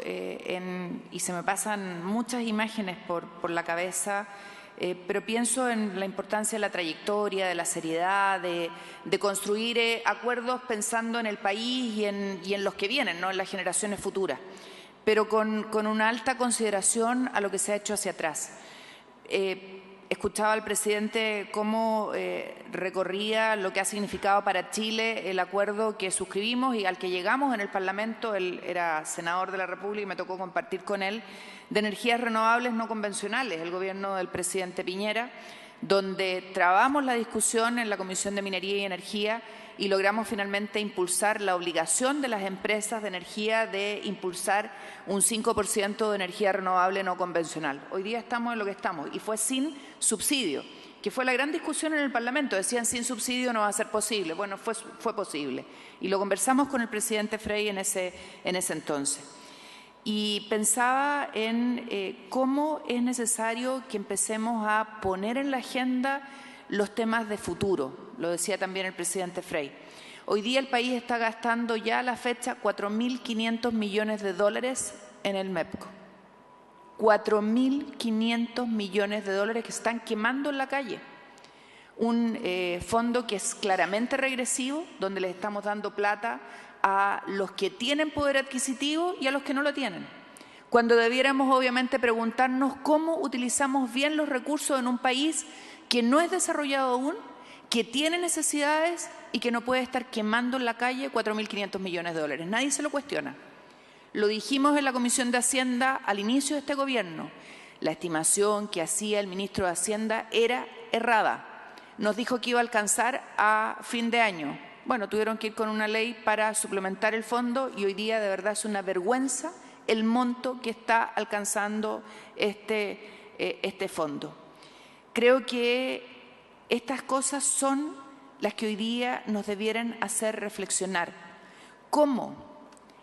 y se me pasan muchas imágenes por la cabeza, pero pienso en la importancia de la trayectoria, de la seriedad, de construir acuerdos pensando en el país y en los que vienen, ¿no? En las generaciones futuras, pero con una alta consideración a lo que se ha hecho hacia atrás. Escuchaba al presidente cómo recorría lo que ha significado para Chile el acuerdo que suscribimos y al que llegamos en el Parlamento. Él era senador de la República y me tocó compartir con él, de energías renovables no convencionales, el gobierno del presidente Piñera, donde trabamos la discusión en la Comisión de Minería y Energía y logramos finalmente impulsar la obligación de las empresas de energía de impulsar un 5% de energía renovable no convencional. Hoy día estamos en lo que estamos y fue sin subsidio, que fue la gran discusión en el Parlamento. Decían sin subsidio no va a ser posible. Bueno, fue posible y lo conversamos con el presidente Frey en ese entonces. Y pensaba en cómo es necesario que empecemos a poner en la agenda los temas de futuro. Lo decía también el presidente Frey. Hoy día el país está gastando ya a la fecha 4.500 millones de dólares en el MEPCO. 4.500 millones de dólares que están quemando en la calle. Un fondo que es claramente regresivo, donde les estamos dando plata a los que tienen poder adquisitivo y a los que no lo tienen. Cuando debiéramos obviamente preguntarnos cómo utilizamos bien los recursos en un país que no es desarrollado aún, que tiene necesidades y que no puede estar quemando en la calle 4.500 millones de dólares. Nadie se lo cuestiona. Lo dijimos en la Comisión de Hacienda al inicio de este gobierno. La estimación que hacía el ministro de Hacienda era errada. Nos dijo que iba a alcanzar a fin de año. Bueno, tuvieron que ir con una ley para suplementar el fondo y hoy día de verdad es una vergüenza el monto que está alcanzando este fondo. Creo que estas cosas son las que hoy día nos debieran hacer reflexionar. ¿Cómo,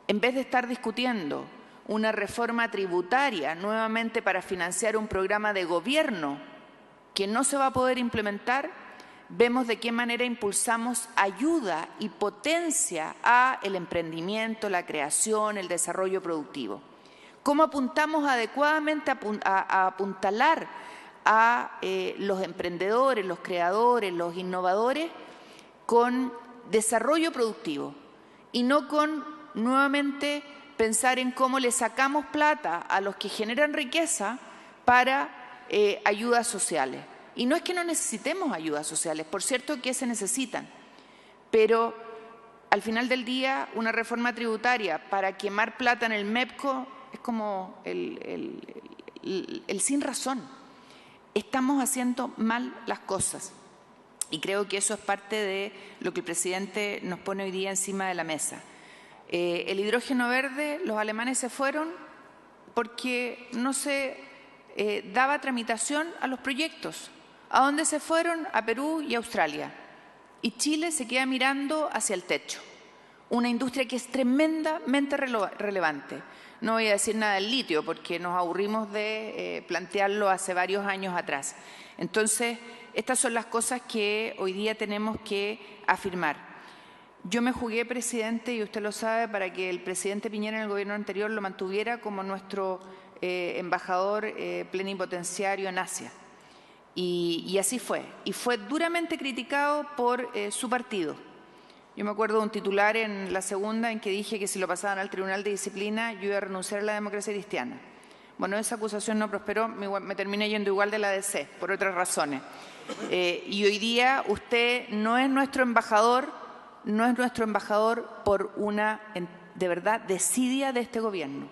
en vez de estar discutiendo una reforma tributaria nuevamente para financiar un programa de gobierno que no se va a poder implementar, vemos de qué manera impulsamos ayuda y potencia al emprendimiento, la creación, el desarrollo productivo? ¿Cómo apuntamos adecuadamente a apuntalar a los emprendedores, los creadores, los innovadores con desarrollo productivo y no con nuevamente pensar en cómo le sacamos plata a los que generan riqueza para ayudas sociales? Y no es que no necesitemos ayudas sociales, por cierto que se necesitan, pero al final del día una reforma tributaria para quemar plata en el MEPCO es como el sin razón. Estamos haciendo mal las cosas y creo que eso es parte de lo que el presidente nos pone hoy día encima de la mesa. El hidrógeno verde, los alemanes se fueron porque no se daba tramitación a los proyectos. ¿A dónde se fueron? A Perú y Australia. Y Chile se queda mirando hacia el techo. Una industria que es tremendamente relevante. No voy a decir nada del litio porque nos aburrimos de plantearlo hace varios años atrás. Entonces, estas son las cosas que hoy día tenemos que afirmar. Yo me jugué, presidente, y usted lo sabe, para que el presidente Piñera en el gobierno anterior lo mantuviera como nuestro embajador plenipotenciario en Asia. Y así fue. Y fue duramente criticado por su partido. Yo me acuerdo de un titular en la segunda en que dije que si lo pasaban al Tribunal de Disciplina yo iba a renunciar a la democracia cristiana. Bueno, esa acusación no prosperó, me terminé yendo igual de la DC, por otras razones. Y hoy día usted no es nuestro embajador por una, de verdad, desidia de este gobierno.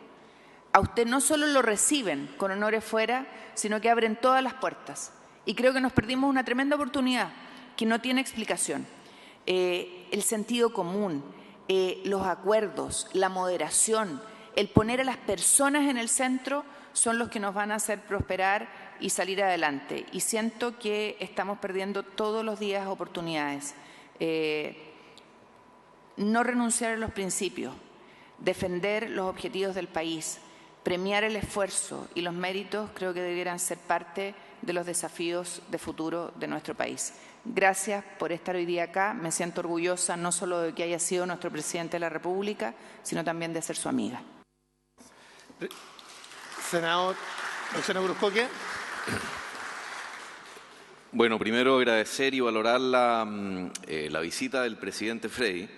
A usted no solo lo reciben con honores fuera, sino que abren todas las puertas. Y creo que nos perdimos una tremenda oportunidad que no tiene explicación. El sentido común, los acuerdos, la moderación, el poner a las personas en el centro son los que nos van a hacer prosperar y salir adelante. Y siento que estamos perdiendo todos los días oportunidades. No renunciar a los principios, defender los objetivos del país, premiar el esfuerzo y los méritos creo que debieran ser parte de los desafíos de futuro de nuestro país. Gracias por estar hoy día acá. Me siento orgullosa no solo de que haya sido nuestro presidente de la República, sino también de ser su amiga. Senador Luciano Cruzcoque. Bueno, primero agradecer y valorar la visita del presidente Frey.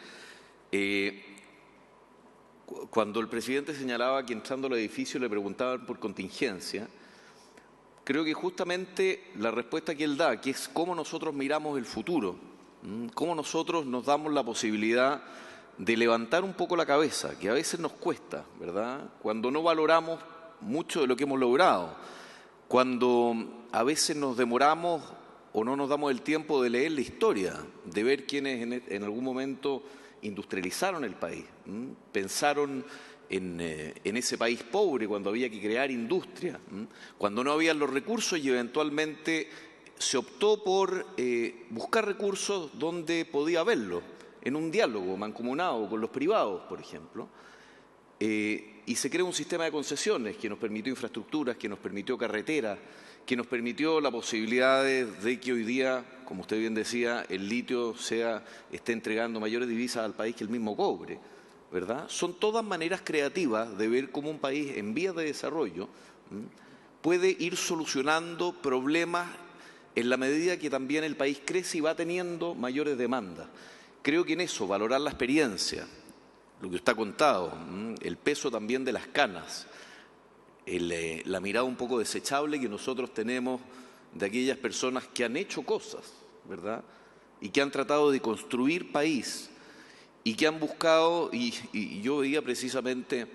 Cuando el presidente señalaba que entrando al edificio le preguntaban por contingencia, creo que justamente la respuesta que él da, que es cómo nosotros miramos el futuro, cómo nosotros nos damos la posibilidad de levantar un poco la cabeza, que a veces nos cuesta, ¿verdad? Cuando no valoramos mucho de lo que hemos logrado, cuando a veces nos demoramos o no nos damos el tiempo de leer la historia, de ver quiénes en algún momento industrializaron el país, pensaron en ese país pobre cuando había que crear industria, cuando no había los recursos y eventualmente se optó por buscar recursos donde podía haberlos, en un diálogo mancomunado con los privados, por ejemplo, y se creó un sistema de concesiones que nos permitió infraestructuras, que nos permitió carreteras, que nos permitió la posibilidad de que hoy día, como usted bien decía, el litio esté entregando mayores divisas al país que el mismo cobre, ¿verdad? Son todas maneras creativas de ver cómo un país en vías de desarrollo puede ir solucionando problemas en la medida que también el país crece y va teniendo mayores demandas. Creo que en eso, valorar la experiencia, lo que usted ha contado, el peso también de las canas, la mirada un poco desechable que nosotros tenemos de aquellas personas que han hecho cosas, ¿verdad? Y que han tratado de construir país y que han buscado, y yo veía precisamente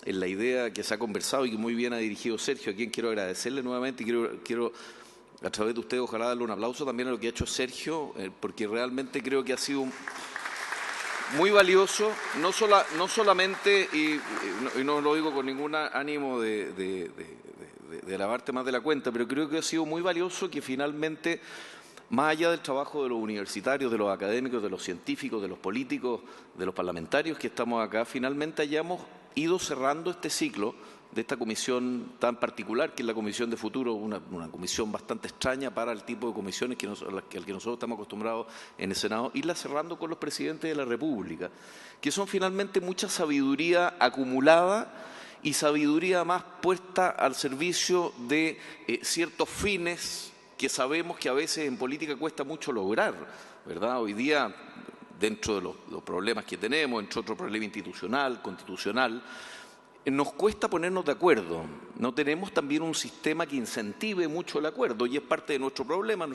en la idea que se ha conversado y que muy bien ha dirigido Sergio, a quien quiero agradecerle nuevamente, y quiero a través de usted ojalá darle un aplauso también a lo que ha hecho Sergio, porque realmente creo que ha sido muy valioso, no solamente, y no lo digo con ningún ánimo de lavarte más de la cuenta, pero creo que ha sido muy valioso que finalmente, más allá del trabajo de los universitarios, de los académicos, de los científicos, de los políticos, de los parlamentarios que estamos acá, finalmente hayamos ido cerrando este ciclo de esta comisión tan particular, que es la Comisión de Futuro, una comisión bastante extraña para el tipo de comisiones al que nosotros estamos acostumbrados en el Senado, irla cerrando con los presidentes de la República, que son finalmente mucha sabiduría acumulada y sabiduría más puesta al servicio de ciertos fines que sabemos que a veces en política cuesta mucho lograr, ¿verdad? Hoy día, dentro de los problemas que tenemos, entre otro problema institucional, constitucional, nos cuesta ponernos de acuerdo. No tenemos también un sistema que incentive mucho el acuerdo y es parte de nuestro problema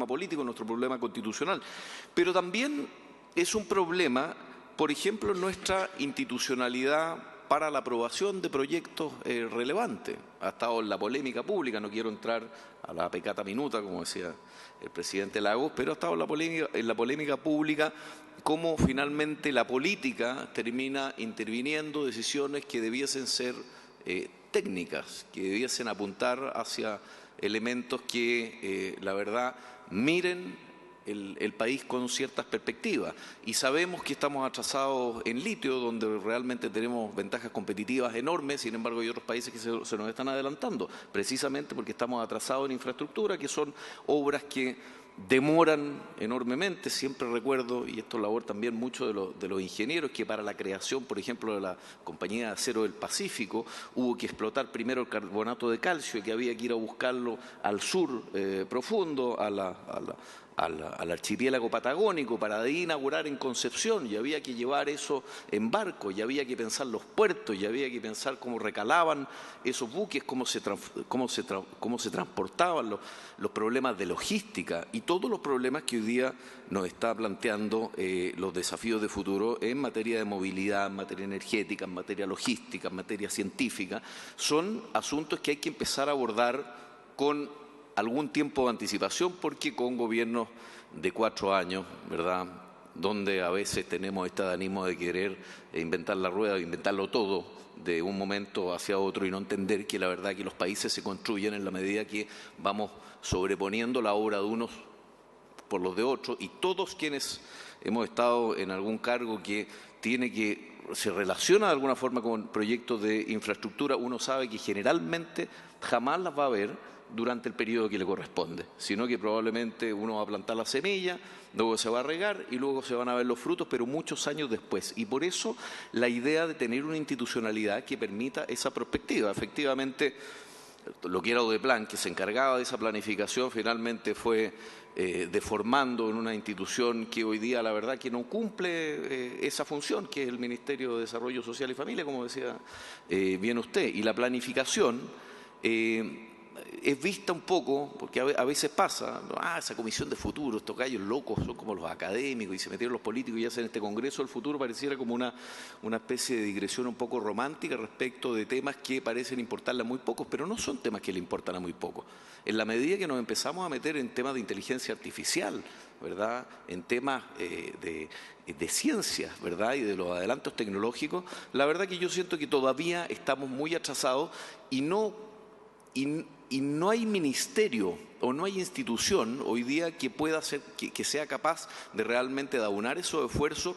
político, nuestro problema constitucional. Pero también es un problema, por ejemplo, en nuestra institucionalidad para la aprobación de proyectos relevantes. Ha estado en la polémica pública, no quiero entrar a la pecata minuta, como decía el presidente Lagos, pero ha estado en la polémica pública cómo finalmente la política termina interviniendo decisiones que debiesen ser técnicas, que debiesen apuntar hacia elementos que, la verdad, miren el país con ciertas perspectivas. Y sabemos que estamos atrasados en litio, donde realmente tenemos ventajas competitivas enormes, sin embargo hay otros países que se nos están adelantando, precisamente porque estamos atrasados en infraestructura, que son obras que demoran enormemente. Siempre recuerdo, y esto es labor también mucho de los ingenieros, que para la creación, por ejemplo, de la Compañía de Acero del Pacífico, hubo que explotar primero el carbonato de calcio, que había que ir a buscarlo al sur profundo, al archipiélago patagónico, para de ahí inaugurar en Concepción, y había que llevar eso en barco, y había que pensar los puertos, y había que pensar cómo recalaban esos buques, cómo se transportaban, los problemas de logística y todos los problemas que hoy día nos está planteando los desafíos de futuro en materia de movilidad, en materia energética, en materia logística, en materia científica. Son asuntos que hay que empezar a abordar con algún tiempo de anticipación, porque con gobiernos de 4 años, ¿verdad?, donde a veces tenemos este adanismo de querer inventar la rueda, inventarlo todo de un momento hacia otro y no entender que la verdad que los países se construyen en la medida que vamos sobreponiendo la obra de unos por los de otros, y todos quienes hemos estado en algún cargo que se relaciona de alguna forma con proyectos de infraestructura, uno sabe que generalmente jamás las va a ver durante el periodo que le corresponde, sino que probablemente uno va a plantar la semilla, luego se va a regar y luego se van a ver los frutos, pero muchos años después. Y por eso la idea de tener una institucionalidad que permita esa perspectiva. Efectivamente, lo que era Odeplan, que se encargaba de esa planificación, finalmente fue deformando en una institución que hoy día la verdad que no cumple esa función, que es el Ministerio de Desarrollo Social y Familia, como decía bien usted. Y la planificación es vista un poco, porque a veces pasa, esa comisión de futuro, estos gallos locos son como los académicos y se metieron los políticos y hacen este Congreso del Futuro, pareciera como una especie de digresión un poco romántica respecto de temas que parecen importarle a muy pocos, pero no son temas que le importan a muy pocos. En la medida que nos empezamos a meter en temas de inteligencia artificial, ¿verdad?, en temas de ciencias, ¿verdad?, y de los adelantos tecnológicos, la verdad que yo siento que todavía estamos muy atrasados y no hay ministerio o no hay institución hoy día que pueda ser, que sea capaz de realmente aunar esos esfuerzos,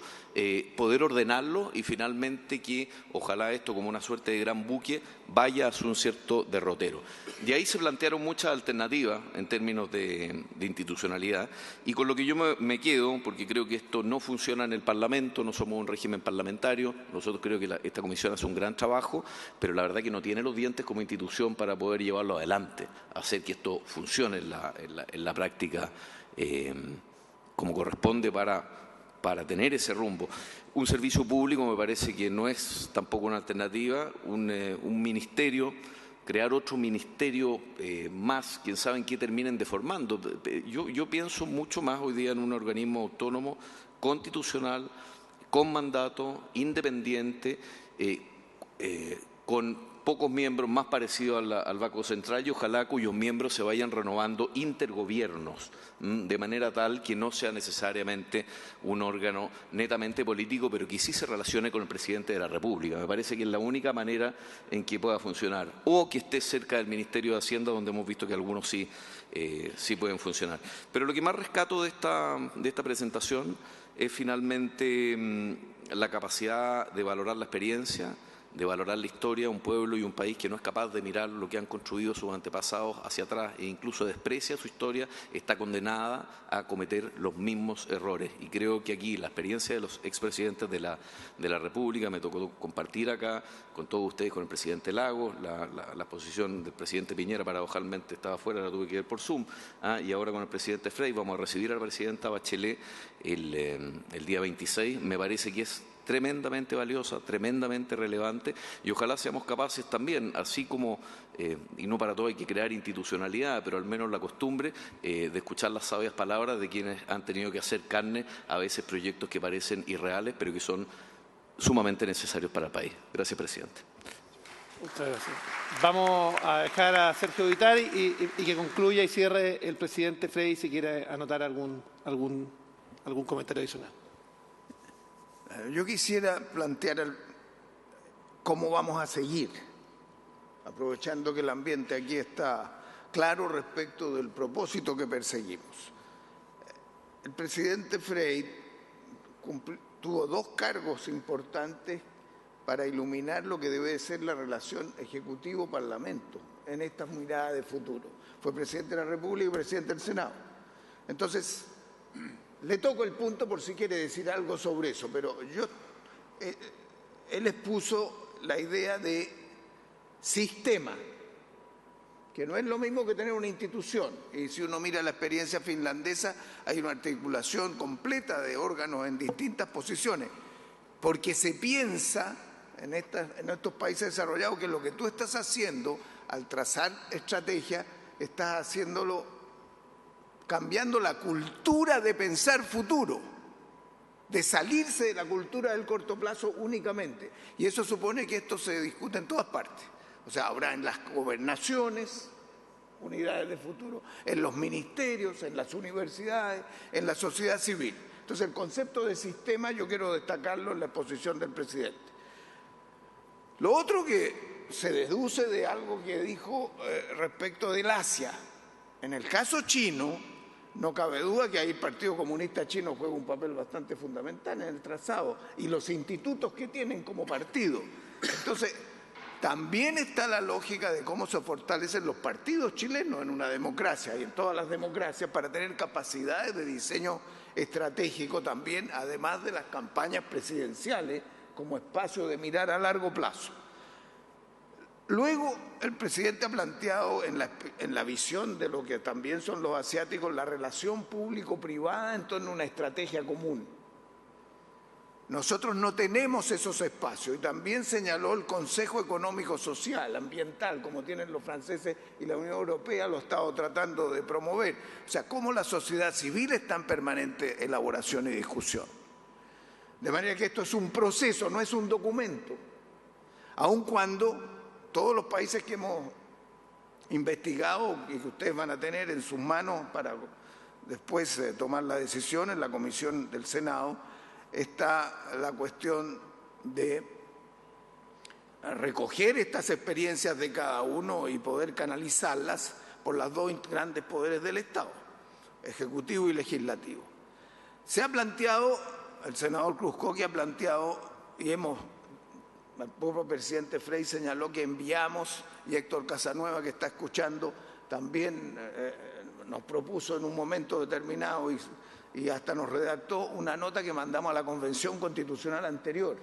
poder ordenarlo y finalmente que ojalá esto como una suerte de gran buque vaya hacia un cierto derrotero. De ahí se plantearon muchas alternativas en términos de institucionalidad y con lo que yo me quedo, porque creo que esto no funciona en el Parlamento, no somos un régimen parlamentario, nosotros creo que esta comisión hace un gran trabajo, pero la verdad que no tiene los dientes como institución para poder llevarlo adelante, hacer que esto funcione en la práctica como corresponde para tener ese rumbo. Un servicio público me parece que no es tampoco una alternativa, un ministerio, crear otro ministerio más, quién sabe en qué terminen deformando. Yo pienso mucho más hoy día en un organismo autónomo, constitucional, con mandato, independiente, con pocos miembros, más parecido al Banco Central y ojalá cuyos miembros se vayan renovando intergobiernos, de manera tal que no sea necesariamente un órgano netamente político, pero que sí se relacione con el presidente de la República. Me parece que es la única manera en que pueda funcionar. O que esté cerca del Ministerio de Hacienda, donde hemos visto que algunos sí pueden funcionar. Pero lo que más rescato de esta presentación es finalmente la capacidad de valorar la experiencia, de valorar la historia de un pueblo y un país que no es capaz de mirar lo que han construido sus antepasados hacia atrás e incluso desprecia su historia, está condenada a cometer los mismos errores. Y creo que aquí la experiencia de los expresidentes de la República, me tocó compartir acá con todos ustedes, con el presidente Lagos, la posición del presidente Piñera paradojalmente estaba afuera, la tuve que ver por Zoom, y ahora con el presidente Frey vamos a recibir a la presidenta Bachelet el día 26, me parece que es tremendamente valiosa, tremendamente relevante y ojalá seamos capaces también, así como, y no para todo hay que crear institucionalidad, pero al menos la costumbre de escuchar las sabias palabras de quienes han tenido que hacer carne a veces proyectos que parecen irreales, pero que son sumamente necesarios para el país. Gracias, presidente. Muchas gracias. Vamos a dejar a Sergio Vitali y que concluya y cierre el presidente Frey si quiere anotar algún comentario adicional. Yo quisiera plantear cómo vamos a seguir, aprovechando que el ambiente aquí está claro respecto del propósito que perseguimos. El presidente Frey tuvo dos cargos importantes para iluminar lo que debe ser la relación Ejecutivo-Parlamento en esta mirada de futuro. Fue presidente de la República y presidente del Senado. Entonces, le toco el punto por si quiere decir algo sobre eso, pero él expuso la idea de sistema, que no es lo mismo que tener una institución. Y si uno mira la experiencia finlandesa, hay una articulación completa de órganos en distintas posiciones, porque se piensa en estos países desarrollados que lo que tú estás haciendo al trazar estrategia, estás haciéndolo cambiando la cultura de pensar futuro, de salirse de la cultura del corto plazo únicamente. Y eso supone que esto se discute en todas partes. O sea, habrá en las gobernaciones, unidades de futuro, en los ministerios, en las universidades, en la sociedad civil. Entonces, el concepto de sistema yo quiero destacarlo en la exposición del presidente. Lo otro que se deduce de algo que dijo respecto del Asia. En el caso chino, no cabe duda que ahí el Partido Comunista Chino juega un papel bastante fundamental en el trazado y los institutos que tienen como partido. Entonces, también está la lógica de cómo se fortalecen los partidos chilenos en una democracia y en todas las democracias para tener capacidades de diseño estratégico también, además de las campañas presidenciales como espacio de mirar a largo plazo. Luego, el presidente ha planteado en la visión de lo que también son los asiáticos la relación público-privada en torno a una estrategia común. Nosotros no tenemos esos espacios y también señaló el Consejo Económico Social, Ambiental, como tienen los franceses y la Unión Europea, lo ha estado tratando de promover. O sea, cómo la sociedad civil está en permanente elaboración y discusión. De manera que esto es un proceso, no es un documento. Aun cuando todos los países que hemos investigado y que ustedes van a tener en sus manos para después tomar la decisión en la comisión del Senado, está la cuestión de recoger estas experiencias de cada uno y poder canalizarlas por los dos grandes poderes del Estado, ejecutivo y legislativo. Se ha planteado, el senador Cruzcoque ha planteado, y el propio presidente Frey señaló que enviamos, y Héctor Casanueva, que está escuchando, también nos propuso en un momento determinado y hasta nos redactó una nota que mandamos a la Convención Constitucional anterior.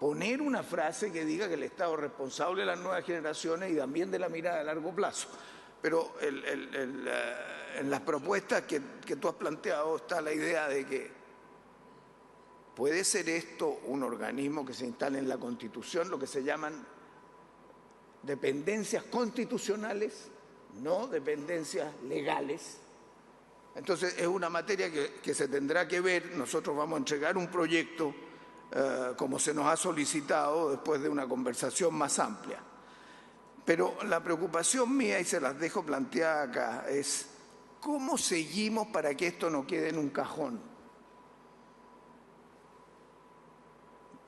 Poner una frase que diga que el Estado es responsable de las nuevas generaciones y también de la mirada a largo plazo. Pero en las propuestas que tú has planteado está la idea de que ¿puede ser esto un organismo que se instale en la Constitución, lo que se llaman dependencias constitucionales, no dependencias legales? Entonces, es una materia que se tendrá que ver. Nosotros vamos a entregar un proyecto, como se nos ha solicitado, después de una conversación más amplia. Pero la preocupación mía, y se las dejo planteada acá, es ¿cómo seguimos para que esto no quede en un cajón?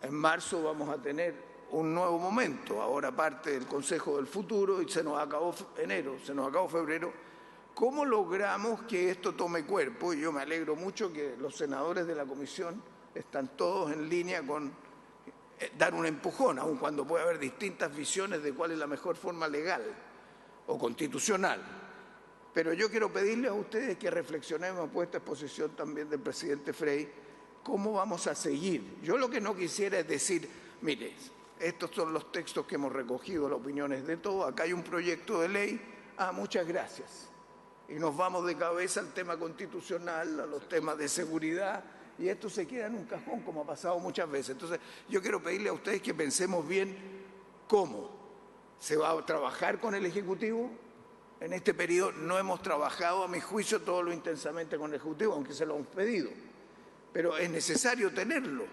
En marzo vamos a tener un nuevo momento, ahora parte del Consejo del Futuro y se nos acabó enero, se nos acabó febrero. ¿Cómo logramos que esto tome cuerpo? Y yo me alegro mucho que los senadores de la comisión están todos en línea con dar un empujón, aun cuando puede haber distintas visiones de cuál es la mejor forma legal o constitucional. Pero yo quiero pedirles a ustedes que reflexionemos, puesta a exposición también del presidente Frey, ¿cómo vamos a seguir? Yo lo que no quisiera es decir, mire, estos son los textos que hemos recogido, las opiniones de todos, acá hay un proyecto de ley, muchas gracias. Y nos vamos de cabeza al tema constitucional, a los temas de seguridad, y esto se queda en un cajón, como ha pasado muchas veces. Entonces, yo quiero pedirle a ustedes que pensemos bien cómo se va a trabajar con el Ejecutivo. En este periodo no hemos trabajado, a mi juicio, todo lo intensamente con el Ejecutivo, aunque se lo hemos pedido. Pero es necesario tenerlo.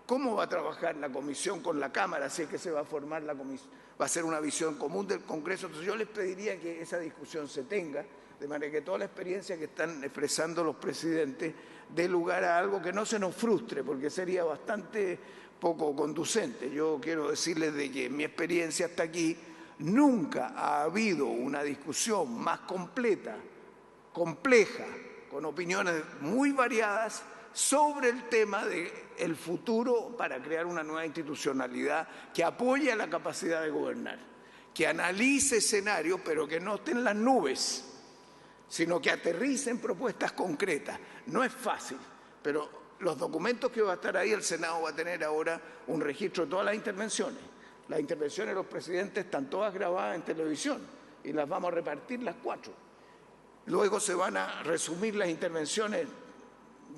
¿Cómo va a trabajar la Comisión con la Cámara? Si es que se va a formar la Comisión, va a ser una visión común del Congreso. Entonces yo les pediría que esa discusión se tenga, de manera que toda la experiencia que están expresando los presidentes dé lugar a algo que no se nos frustre, porque sería bastante poco conducente. Yo quiero decirles de que en mi experiencia hasta aquí nunca ha habido una discusión más completa, compleja, con opiniones muy variadas, sobre el tema del futuro para crear una nueva institucionalidad que apoye a la capacidad de gobernar, que analice escenarios, pero que no esté en las nubes, sino que aterrice en propuestas concretas. No es fácil, pero los documentos que va a estar ahí, el Senado va a tener ahora un registro de todas las intervenciones. Las intervenciones de los presidentes están todas grabadas en televisión y las vamos a repartir las 4. Luego se van a resumir las intervenciones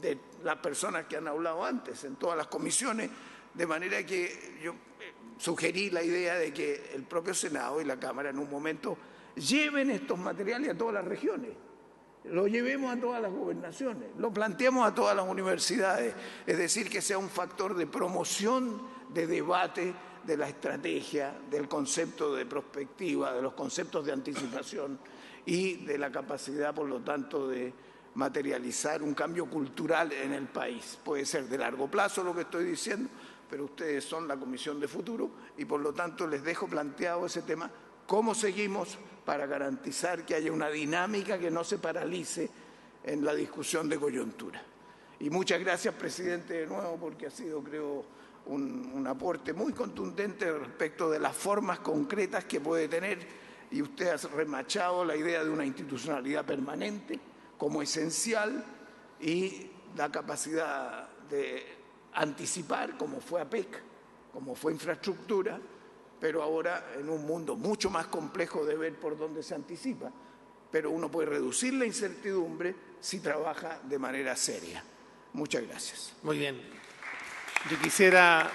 de las personas que han hablado antes en todas las comisiones, de manera que yo sugerí la idea de que el propio Senado y la Cámara en un momento lleven estos materiales a todas las regiones, lo llevemos a todas las gobernaciones, lo planteemos a todas las universidades, es decir, que sea un factor de promoción, de debate, de la estrategia, del concepto de prospectiva, de los conceptos de anticipación y de la capacidad, por lo tanto, de materializar un cambio cultural en el país. Puede ser de largo plazo lo que estoy diciendo, pero ustedes son la Comisión de Futuro y por lo tanto les dejo planteado ese tema, cómo seguimos para garantizar que haya una dinámica que no se paralice en la discusión de coyuntura. Y muchas gracias, presidente, de nuevo, porque ha sido, creo, un aporte muy contundente respecto de las formas concretas que puede tener, y usted ha remachado la idea de una institucionalidad permanente como esencial y la capacidad de anticipar, como fue APEC, como fue infraestructura, pero ahora en un mundo mucho más complejo de ver por dónde se anticipa, pero uno puede reducir la incertidumbre si trabaja de manera seria. Muchas gracias. Muy bien. Yo quisiera,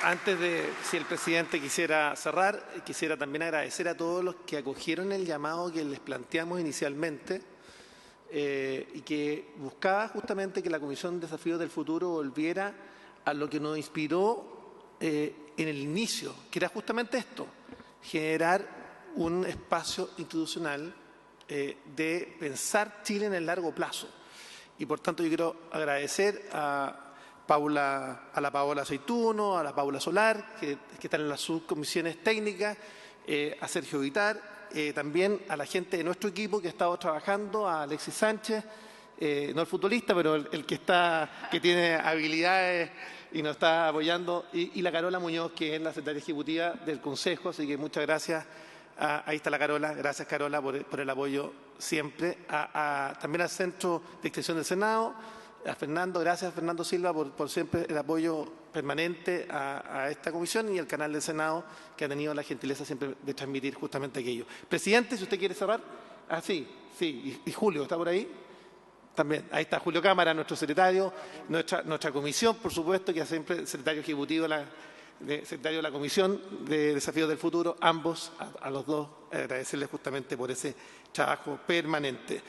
antes de, si el presidente quisiera cerrar, quisiera también agradecer a todos los que acogieron el llamado que les planteamos inicialmente y que buscaba justamente que la Comisión de Desafíos del Futuro volviera a lo que nos inspiró en el inicio, que era justamente esto, generar un espacio institucional de pensar Chile en el largo plazo. Y por tanto yo quiero agradecer a la Paola Aceituno, a la Paula Solar, que están en las subcomisiones técnicas, a Sergio Vitar, también a la gente de nuestro equipo que ha estado trabajando, a Alexis Sánchez, no el futbolista, pero el que tiene habilidades y nos está apoyando, y la Carola Muñoz, que es la secretaria ejecutiva del Consejo, así que muchas gracias. Ahí está la Carola, gracias Carola por el apoyo siempre. También al Centro de Extensión del Senado, a Fernando, gracias Fernando Silva por siempre el apoyo permanente a esta comisión y al canal del Senado que ha tenido la gentileza siempre de transmitir justamente aquello. Presidente, si usted quiere cerrar. Sí, y Julio, ¿está por ahí? También, ahí está Julio Cámara, nuestro secretario, nuestra comisión, por supuesto, que es siempre secretario ejecutivo secretario de la Comisión de Desafíos del Futuro, ambos, a los dos, agradecerles justamente por ese trabajo permanente.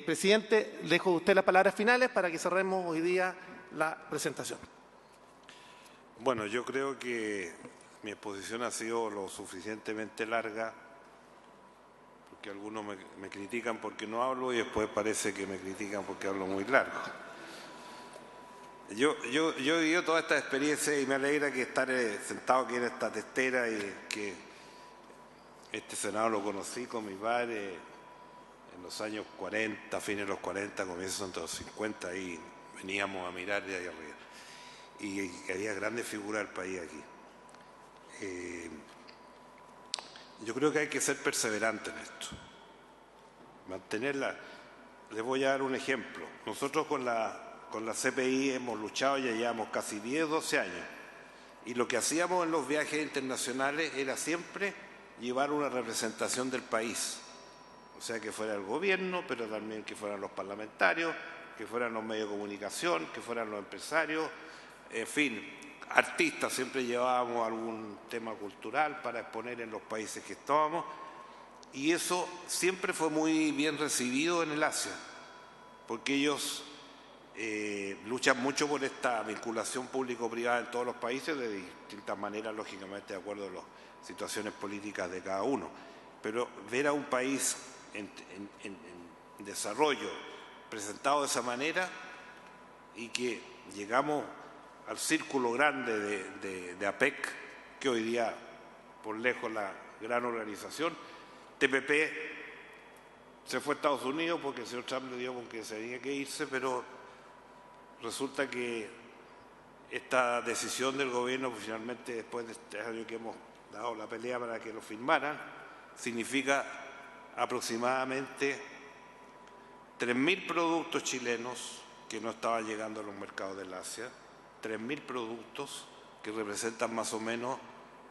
Presidente, dejo a usted las palabras finales para que cerremos hoy día la presentación. Bueno, yo creo que mi exposición ha sido lo suficientemente larga, porque algunos me critican porque no hablo y después parece que me critican porque hablo muy largo. Yo he vivido toda esta experiencia y me alegra que estar sentado aquí en esta testera y que este Senado lo conocí con mi padre en los años 40, fines de los 40, comienzos de los 50, y veníamos a mirar de ahí arriba. Y había grandes figuras del país aquí. Yo creo que hay que ser perseverante en esto, mantenerla. Les voy a dar un ejemplo. Nosotros con la CPI hemos luchado, ya llevamos casi 10, 12 años, y lo que hacíamos en los viajes internacionales era siempre llevar una representación del país, o sea, que fuera el gobierno, pero también que fueran los parlamentarios, que fueran los medios de comunicación, que fueran los empresarios, en fin, artistas, siempre llevábamos algún tema cultural para exponer en los países que estábamos, y eso siempre fue muy bien recibido en el Asia, porque ellos luchan mucho por esta vinculación público-privada en todos los países, de distintas maneras, lógicamente, de acuerdo a las situaciones políticas de cada uno. Pero ver a un país en desarrollo presentado de esa manera y que llegamos al círculo grande de APEC, que hoy día, por lejos, la gran organización, TPP se fue a Estados Unidos porque el señor Trump le dio con que se tenía que irse, pero resulta que esta decisión del gobierno, pues finalmente después de este año que hemos dado la pelea para que lo firmaran, significa aproximadamente 3.000 productos chilenos que no estaban llegando a los mercados del Asia, 3.000 productos que representan más o menos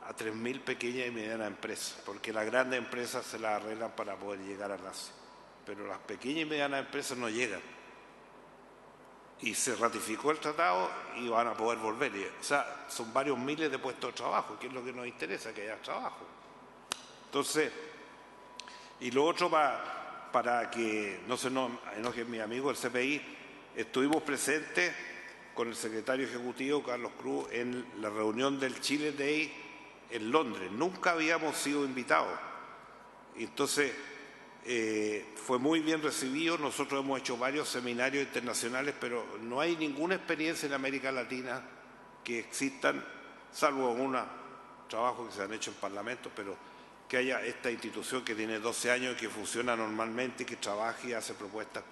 a 3.000 pequeñas y medianas empresas, porque las grandes empresas se las arreglan para poder llegar al Asia, pero las pequeñas y medianas empresas no llegan. Y se ratificó el tratado y van a poder volver. O sea, son varios miles de puestos de trabajo, que es lo que nos interesa, que haya trabajo. Entonces, y lo otro para que no se nos enoje mi amigo del CPI, estuvimos presentes con el secretario ejecutivo Carlos Cruz en la reunión del Chile Day en Londres. Nunca habíamos sido invitados. Y entonces fue muy bien recibido. Nosotros hemos hecho varios seminarios internacionales, pero no hay ninguna experiencia en América Latina que existan, salvo algunos trabajos que se han hecho en parlamentos, pero que haya esta institución que tiene 12 años y que funciona normalmente, que trabaja y hace propuestas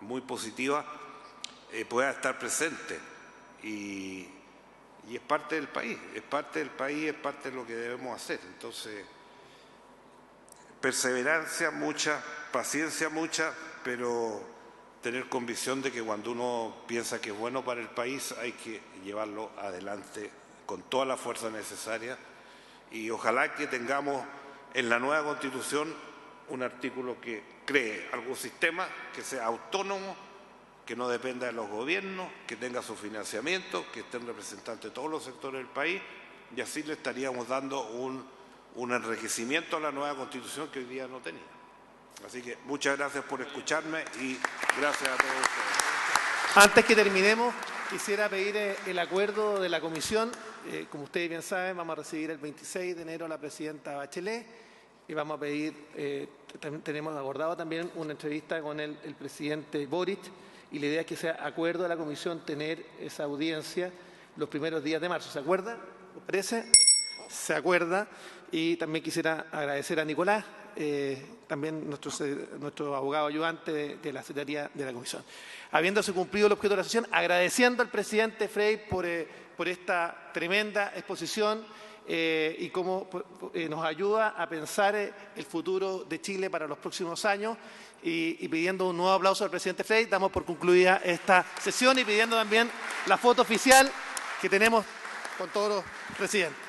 muy positivas, pueda estar presente. Y es parte del país, es parte de lo que debemos hacer. Entonces, perseverancia mucha, paciencia mucha, pero tener convicción de que cuando uno piensa que es bueno para el país hay que llevarlo adelante con toda la fuerza necesaria, y ojalá que tengamos en la nueva Constitución un artículo que cree algún sistema que sea autónomo, que no dependa de los gobiernos, que tenga su financiamiento, que estén representantes de todos los sectores del país, y así le estaríamos dando un enriquecimiento a la nueva Constitución que hoy día no tenía. Así que muchas gracias por escucharme y gracias a todos ustedes. Antes que terminemos, quisiera pedir el acuerdo de la comisión. Como ustedes bien saben, vamos a recibir el 26 de enero a la presidenta Bachelet y vamos a pedir, tenemos abordado también una entrevista con el presidente Boric, y la idea es que sea acuerdo de la comisión tener esa audiencia los primeros días de marzo. ¿Se acuerda? ¿Les parece? Se acuerda. Y también quisiera agradecer a Nicolás, también nuestro abogado ayudante de la Secretaría de la Comisión. Habiéndose cumplido el objeto de la sesión, agradeciendo al presidente Frey por esta tremenda exposición y cómo nos ayuda a pensar el futuro de Chile para los próximos años, y pidiendo un nuevo aplauso al presidente Frey, damos por concluida esta sesión y pidiendo también la foto oficial que tenemos con todos los presidentes.